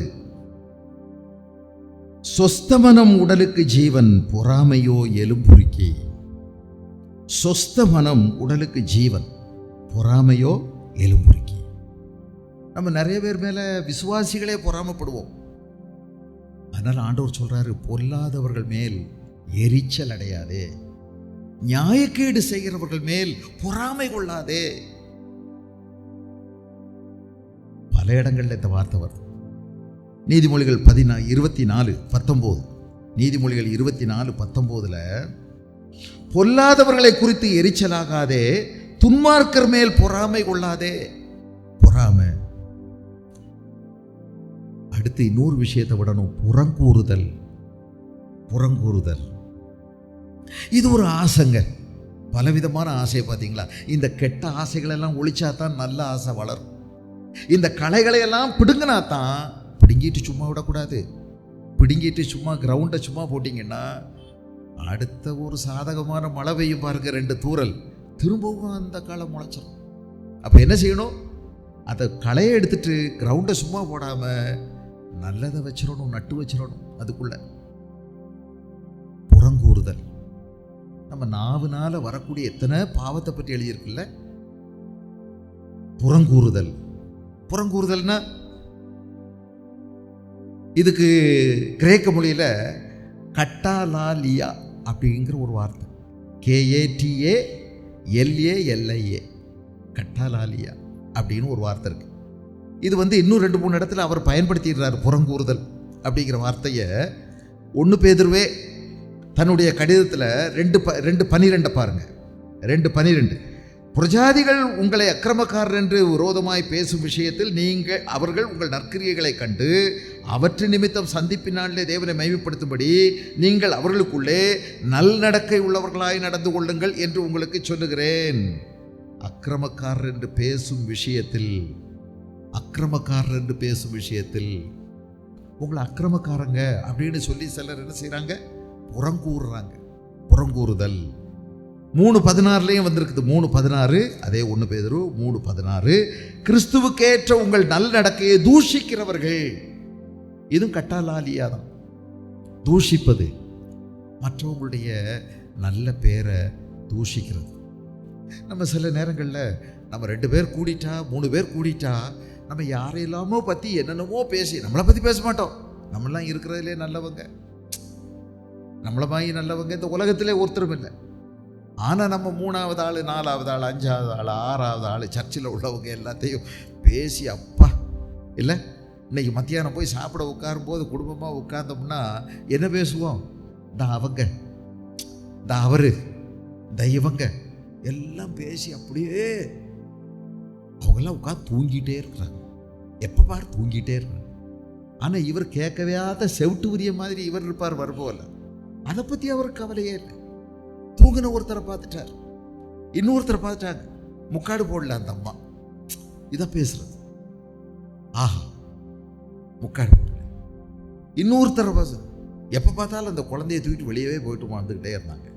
சொஸ்தமனம் உடலுக்கு ஜீவன், பொறாமையோ எலும்புருக்கி. சொஸ்தமனம் உடலுக்கு ஜீவன், பொறாமையோ எலும்புருக்கி. நம்ம நிறைய பேர் மேல விசுவாசிகளே பொறாமைப்படுவோம். அதனால ஆண்டவர் சொல்றாரு, பொல்லாதவர்கள் மேல் எரிச்சல் அடையாதே, நியாயக்கேடு செய்கிறவர்கள் மேல் பொறாமை கொள்ளாதே. பல இடங்கள்ல இந்த வார்த்தை வருது. நீதிமொழிகள் 24:19, நீதிமொழிகள் 24:19, பொல்லாதவர்களை குறித்து எரிச்சலாகாதே, துன்மார்க்கர் மேல் பொறாமை கொள்ளாதே. பொறாமை. அடுத்து இன்னொரு விஷயத்தை விடணும், புறங்கூறுதல். புறங்கூறுதல் இது ஒரு ஆசைங்க. பலவிதமான ஆசையை பார்த்தீங்களா? இந்த கெட்ட ஆசைகளெல்லாம் ஒழிச்சா தான் நல்ல ஆசை வளரும். இந்த களைகளையெல்லாம் பிடுங்கினா தான், பிடுங்கிட்டு சும்மா விடக்கூடாது. பிடுங்கிட்டு சும்மா கிரவுண்டை சும்மா போட்டிங்கன்னா அடுத்த ஒரு சாதகமான மழை பெய்யும் பாருங்க, 2 தூறல், திரும்பவும் அந்த களை முளைச்சிடும். அப்போ என்ன செய்யணும்? அதை களையை எடுத்துட்டு கிரவுண்டை சும்மா போடாமல் நல்லதை வச்சிடணும், நட்டு வச்சிடணும். அதுக்குள்ள புறங்கூறுதல். நம்ம நாவுனால வரக்கூடிய எத்தனை பாவத்தை பற்றி எழுதியிருக்குல்ல. புறங்கூறுதல். புறங்கூறுதல்னா இதுக்கு கிரேக்க மொழியில் கட்டாலாலியா அப்படிங்கிற ஒரு வார்த்தை, KATALALIA, கட்டாலாலியா அப்படின்னு ஒரு வார்த்தை இருக்கு. இது இன்னும் 2-3 இடத்துல அவர் பயன்படுத்திடுறார் புறங்கூறுதல் அப்படிங்கிற வார்த்தையை. 1 பேதுருவே தன்னுடைய கடிதத்தில் 2:12 பாருங்க. 2:12, புரஜாதிகள் உங்களை அக்கிரமக்காரர் என்று விரோதமாய் பேசும் விஷயத்தில் அவர்கள் உங்கள் நற்கிரியைகளை கண்டு அவற்றின் நிமித்தம் சந்திப்பினாலே தேவனை மகிமைப்படுத்தும்படி நீங்கள் அவர்களுக்குள்ளே நல்நடக்கை உள்ளவர்களாய் நடந்து கொள்ளுங்கள் என்று உங்களுக்கு சொல்லுகிறேன். அக்கிரமக்காரர் என்று பேசும் விஷயத்தில், அக்கிரமக்காரர் என்று பேசும் விஷயத்தில் உங்களை அக்கிரமக்காரங்க அப்படின்னு சொல்லி சிலர் என்ன செய்கிறாங்க? புறங்கூறுறாங்க. புறங்கூறுதல் 3:16 வந்திருக்குது. 3:16, அதே 1 பேதுரு 3:16, கிறிஸ்துவுக்கேற்ற உங்கள் நல்லடக்கையை தூஷிக்கிறவர்கள். இதுவும் கட்டாலாலியா தான். தூஷிப்பது, மற்றவங்களுடைய நல்ல பேரை தூஷிக்கிறது. நம்ம சில நேரங்களில் நம்ம 2 பேர் கூடிட்டா, 3 பேர் கூடிட்டா, நம்ம யாரையெல்லாமோ பற்றி என்னென்னமோ பேசி, நம்மளை பற்றி பேச மாட்டோம். நம்மளாம் இருக்கிறதுலே நல்லவங்க, நம்மளை மாதிரி நல்லவங்க இந்த உலகத்திலே ஒருத்தரும் இல்லை. ஆனால் நம்ம 3வது ஆள், 4வது ஆள், 5வது ஆள், 6வது ஆள், சர்ச்சில் உள்ளவங்க எல்லாத்தையும் பேசி அப்பா இல்லை. இன்னைக்கு மத்தியானம் போய் சாப்பிட உட்காரும்போது குடும்பமாக உட்கார்ந்தோம்னா என்ன பேசுவோம்? அவங்க, அவரு, இவங்க எல்லாம் பேசி அப்படியே அவங்கெல்லாம் உட்காந்து தூங்கிட்டே இருக்கிறாங்க. எப்போ பாரு தூங்கிட்டே இருக்கிறாங்க. ஆனால் இவர் கேட்கவே செவிட்டு உரிய மாதிரி இவர் இருப்பார் வரும்போல. அதை பற்றி அவருக்கு கவலையே இல்லை. தூங்கின ஒருத்தரை பார்த்துட்டார், இன்னொருத்தரை பார்த்துட்டாங்க, முக்காடு போடல அந்த அம்மா. இதை பேசுறது, ஆஹா முக்காடு போடல. இன்னொருத்தரை பார்த்து எப்போ பார்த்தாலும் அந்த குழந்தைய தூக்கிட்டு வெளியவே போயிட்டு வாழ்ந்துக்கிட்டே இருந்தாங்க.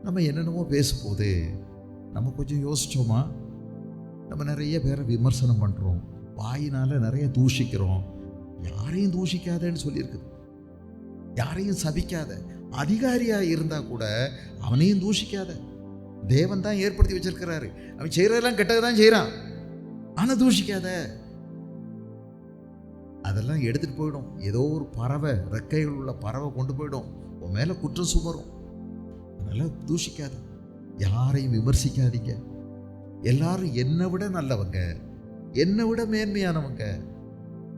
நம்ம என்னென்னமோ பேசும்போது நம்ம கொஞ்சம் யோசிச்சோமா? நம்ம நிறைய பேரை விமர்சனம் பண்ணுறோம், வாயினால நிறைய தூஷிக்கிறோம். யாரையும் தூஷிக்காதேன்னு சொல்லியிருக்குது. யாரையும் சபிக்காத. அதிகாரியாக இருந்தால் கூட அவனையும் தூஷிக்காத. தேவன் தான் ஏற்படுத்தி வச்சிருக்கிறாரு. அவன் செய்கிறதெல்லாம் கெட்டதான் செய்கிறான், ஆனால் தூஷிக்காத. அதெல்லாம் எடுத்துகிட்டு போயிடும். ஏதோ ஒரு பறவை, ரெக்கைகள் உள்ள பறவை கொண்டு போயிடும், உன் மேலே குற்றம் சுமரும். அதெல்லாம் தூஷிக்காத. யாரையும் விமர்சிக்காதீங்க. எல்லாரும் என்னை விட நல்லவங்க, என்னை விட மேன்மையானவங்க.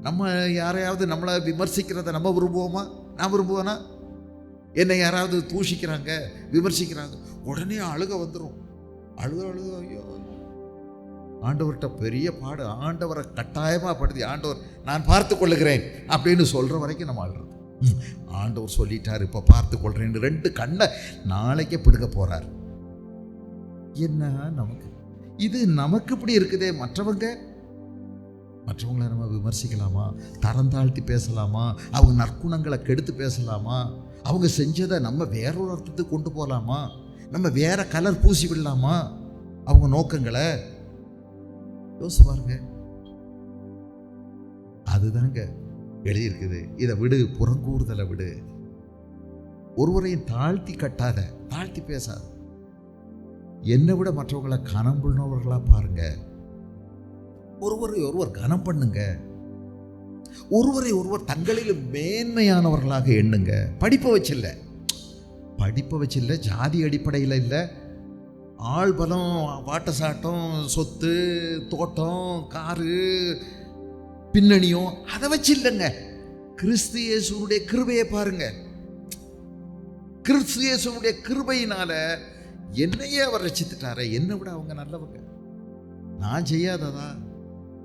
நம்ம யாரையாவது நம்மளை விமர்சிக்கிறத நம்ம விரும்புவோமா? நான் விரும்புவேனா? என்னை யாராவது தூஷிக்கிறாங்க, விமர்சிக்கிறாங்க, உடனே அழுக வந்துடும். அழுக ஐயோ, ஆண்டவர்கிட்ட பெரிய பாடு. ஆண்டவரை கட்டாயமாக படுத்தி, ஆண்டவர் நான் பார்த்து கொள்ளுகிறேன் அப்படின்னு சொல்கிற வரைக்கும் நம்ம அழுறது. ஆண்டவர் சொல்லிட்டார், இப்போ பார்த்து கொள்கிறேன். 2 கண்ணை நாளைக்கே பிடுங்க போகிறார். என்ன நமக்கு இது? நமக்கு இப்படி இருக்குதே. மற்றவங்களை நம்ம விமர்சிக்கலாமா? தரம் தாழ்த்தி பேசலாமா? அவங்க நற்குணங்களை கெடுத்து பேசலாமா? அவங்க செஞ்சதை நம்ம வேறொரு அர்த்தத்துக்கு கொண்டு போகலாமா? நம்ம வேற கலர் பூசி விடலாமா அவங்க நோக்கங்களை? யோசிச்சு பாருங்க. அதுதாங்க எழுதியிருக்குது. இதை விடு, புறங்கூறுதலை விடு. ஒருவரையும் தாழ்த்தி கட்டாத, தாழ்த்தி பேசாத. என்னை விட மற்றவங்களை கனம் பண்ணுவர்களா பாருங்க. ஒருவர் கனம் பண்ணுங்க. ஒருவர் தங்களில் மேன்மையானவர்களாக எண்ணுங்க. படிப்பை வச்சில்ல, ஜாதி அடிப்படையில் இல்லை, ஆள் பலம், வாட்டசாட்டம், சொத்து, தோட்டம், காரு, பின்னணியும் அதை வச்சு இல்லைங்க. கிறிஸ்து இயேசுவுடைய கிருபையை பாருங்க. கிறிஸ்து இயேசுவுடைய கிருபையினால என்னையே அவர் ரட்சித்துட்டாரே. என்னை விட அவங்க நல்லவங்க. நான் செய்யாததா?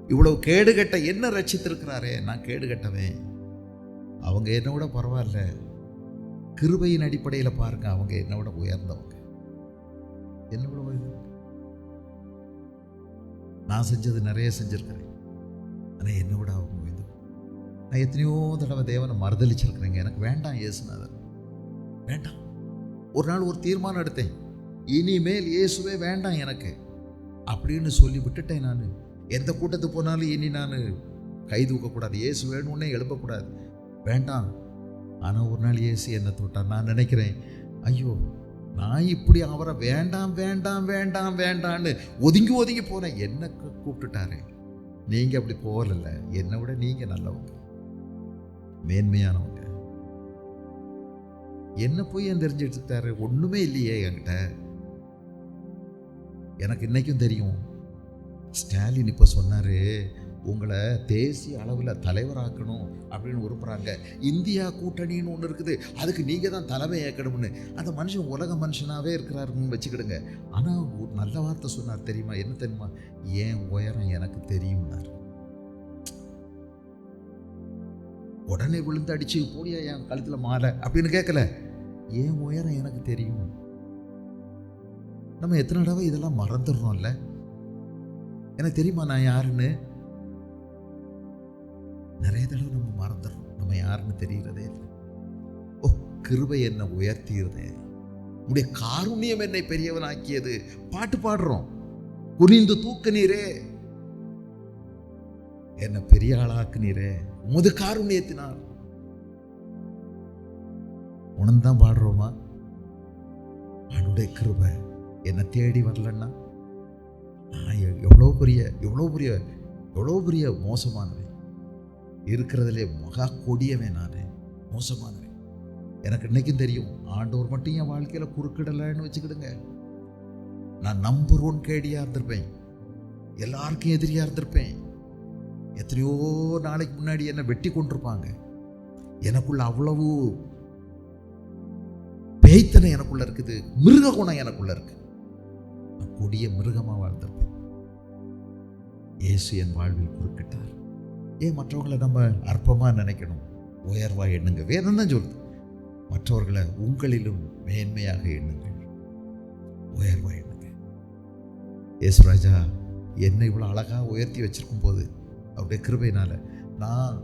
இவ்வளவு கேடுகட்ட என்ன ரட்சித்திருக்கிறாரே, நான் கேடுகட்டவேன். அவங்க என்னை விட பரவாயில்ல. கிருபையின் அடிப்படையில் பாருங்க, அவங்க என்னை விட உயர்ந்தவங்க. என்ன விட உயர்ந்தவங்க? நான் செஞ்சது நிறைய செஞ்சிருக்கிறேன், ஆனால் என்னை விட அவங்க உயர்ந்தவங்க. நான் எத்தனையோ தடவை தேவனை மறுதளிச்சிருக்கிறேங்க. எனக்கு வேண்டாம் இயேசுநாதர், வேண்டாம். ஒரு நாள் ஒரு தீர்மானம் எடுத்தேன், இனிமேல் இயேசுவே வேண்டாம் எனக்கு அப்படின்னு சொல்லி விட்டுட்டேன். நான் எந்த கூட்டத்துக்கு போனாலும் இனி நான் கை தூக்கக்கூடாது, இயேசு வேணும்னே எழுப்பக்கூடாது, வேண்டாம். ஆனால் ஒரு நாள் இயேசு என்னை தொட்டார். நான் நினைக்கிறேன், ஐயோ நான் இப்படி அவரை வேண்டாம் வேண்டாம் வேண்டாம் வேண்டான்னு ஒதுங்கி ஒதுங்கி போனேன். என்ன கூப்பிட்டுட்டாரு. நீங்கள் அப்படி போகல, என்னை விட நீங்கள் நல்லவங்க, மேன்மையானவங்க. என்ன போய் ஏன் தெரிஞ்சுட்டாரு? ஒன்றுமே இல்லையே என்கிட்ட. எனக்கு இன்னைக்கும் தெரியும், ஸ்டாலின் இப்போ சொன்னார், உங்களை தேசிய அளவில் தலைவராக்கணும் அப்படின்னு விரும்புகிறாங்க. இந்தியா கூட்டணின்னு ஒன்று இருக்குது, அதுக்கு நீங்கள் தான் தலைமை ஏற்கணும்னு. அந்த மனுஷன் உலக மனுஷனாகவே இருக்கிறாருன்னு வச்சுக்கிடுங்க. ஆனால் ஒரு நல்ல வார்த்தை சொன்னார் தெரியுமா? என்ன தெரியுமா? ஏன் உயரம் எனக்கு தெரியும்னார். உடனே விழுந்து அடிச்சு போடியா என் கழுத்தில் மாலை அப்படின்னு கேட்கல, ஏன் உயரம் எனக்கு தெரியும். நம்ம எத்தனை தடவை இதெல்லாம் மறந்துடுறோம்ல. எனக்கு தெரியுமா நான் யாருன்னு? நிறைய தடவை நம்ம மறந்துடுறோம், நம்ம யாருன்னு தெரிகிறதே இல்லை. ஓ, கிருபை என்னை உயர்த்தியதே, உடைய காருண்யம் என்னை பெரியவனாக்கியது. பாட்டு பாடுறோம், குனிந்து தூக்கு நீரே என்னை பெரிய ஆளாக்கு நீரே, உமது காருண்யத்தினால். உணர்ந்தான் பாடுறோமா? அவனுடைய கிருபை என்னை தேடி வரலன்னா நான் எவ்வளோ பெரிய மோசமானவன், இருக்கிறதுலே மகா கொடியவன், நான் மோசமானவன். எனக்கு இன்னைக்கும் தெரியும், ஆண்டவர் மட்டும் என் வாழ்க்கையில் குறுக்கிடலைன்னு வச்சுக்கிடுங்க, நான் நம்பர் 1 கேடியாக இருந்திருப்பேன், எல்லாருக்கும் எதிரியாக இருந்திருப்பேன். எத்தனையோ நாளைக்கு முன்னாடி என்னை வெட்டி கொண்டிருப்பாங்க. எனக்குள்ள அவ்வளவு பேய்த்தனை எனக்குள்ள இருக்குது, மிருக குணம் எனக்குள்ள இருக்கு. நான் கொடிய மிருகமாக வாழ்ந்திருப்பேன். இயேசு என் வாழ்வில் குறுக்கிட்டார். ஏன் மற்றவங்களை நம்ம அற்பமாக நினைக்கணும்? உயர்வா எண்ணுங்க. வேதம் தான் சொல்லுது, மற்றவர்களை உங்களிலும் மேன்மையாக எண்ணுங்கள், உயர்வா எண்ணுங்க. இயேசு ராஜா என்னை இவ்வளோ அழகாக உயர்த்தி வச்சிருக்கும் போது அவருடைய கிருபையினால, நான்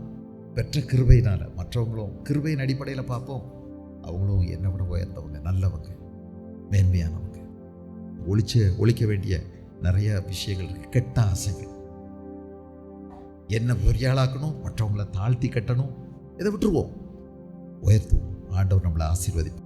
பெற்ற கிருபையினால மற்றவங்களும் கிருபையின் அடிப்படையில் பார்ப்போம், அவங்களும் என்னை விட உயர்ந்தவங்க, நல்லவங்க, மேன்மையானவங்க. ஒழிக்க வேண்டிய நிறைய விஷயங்கள் இருக்கு, கெட்ட ஆசைகள். என்ன பெரிய ஆளாக்கணும், மற்றவங்களை தாழ்த்தி கட்டணும், இதை விட்டுருவோம், உயர்த்துவோம். ஆண்டவர் நம்மளை ஆசீர்வதிப்பார்.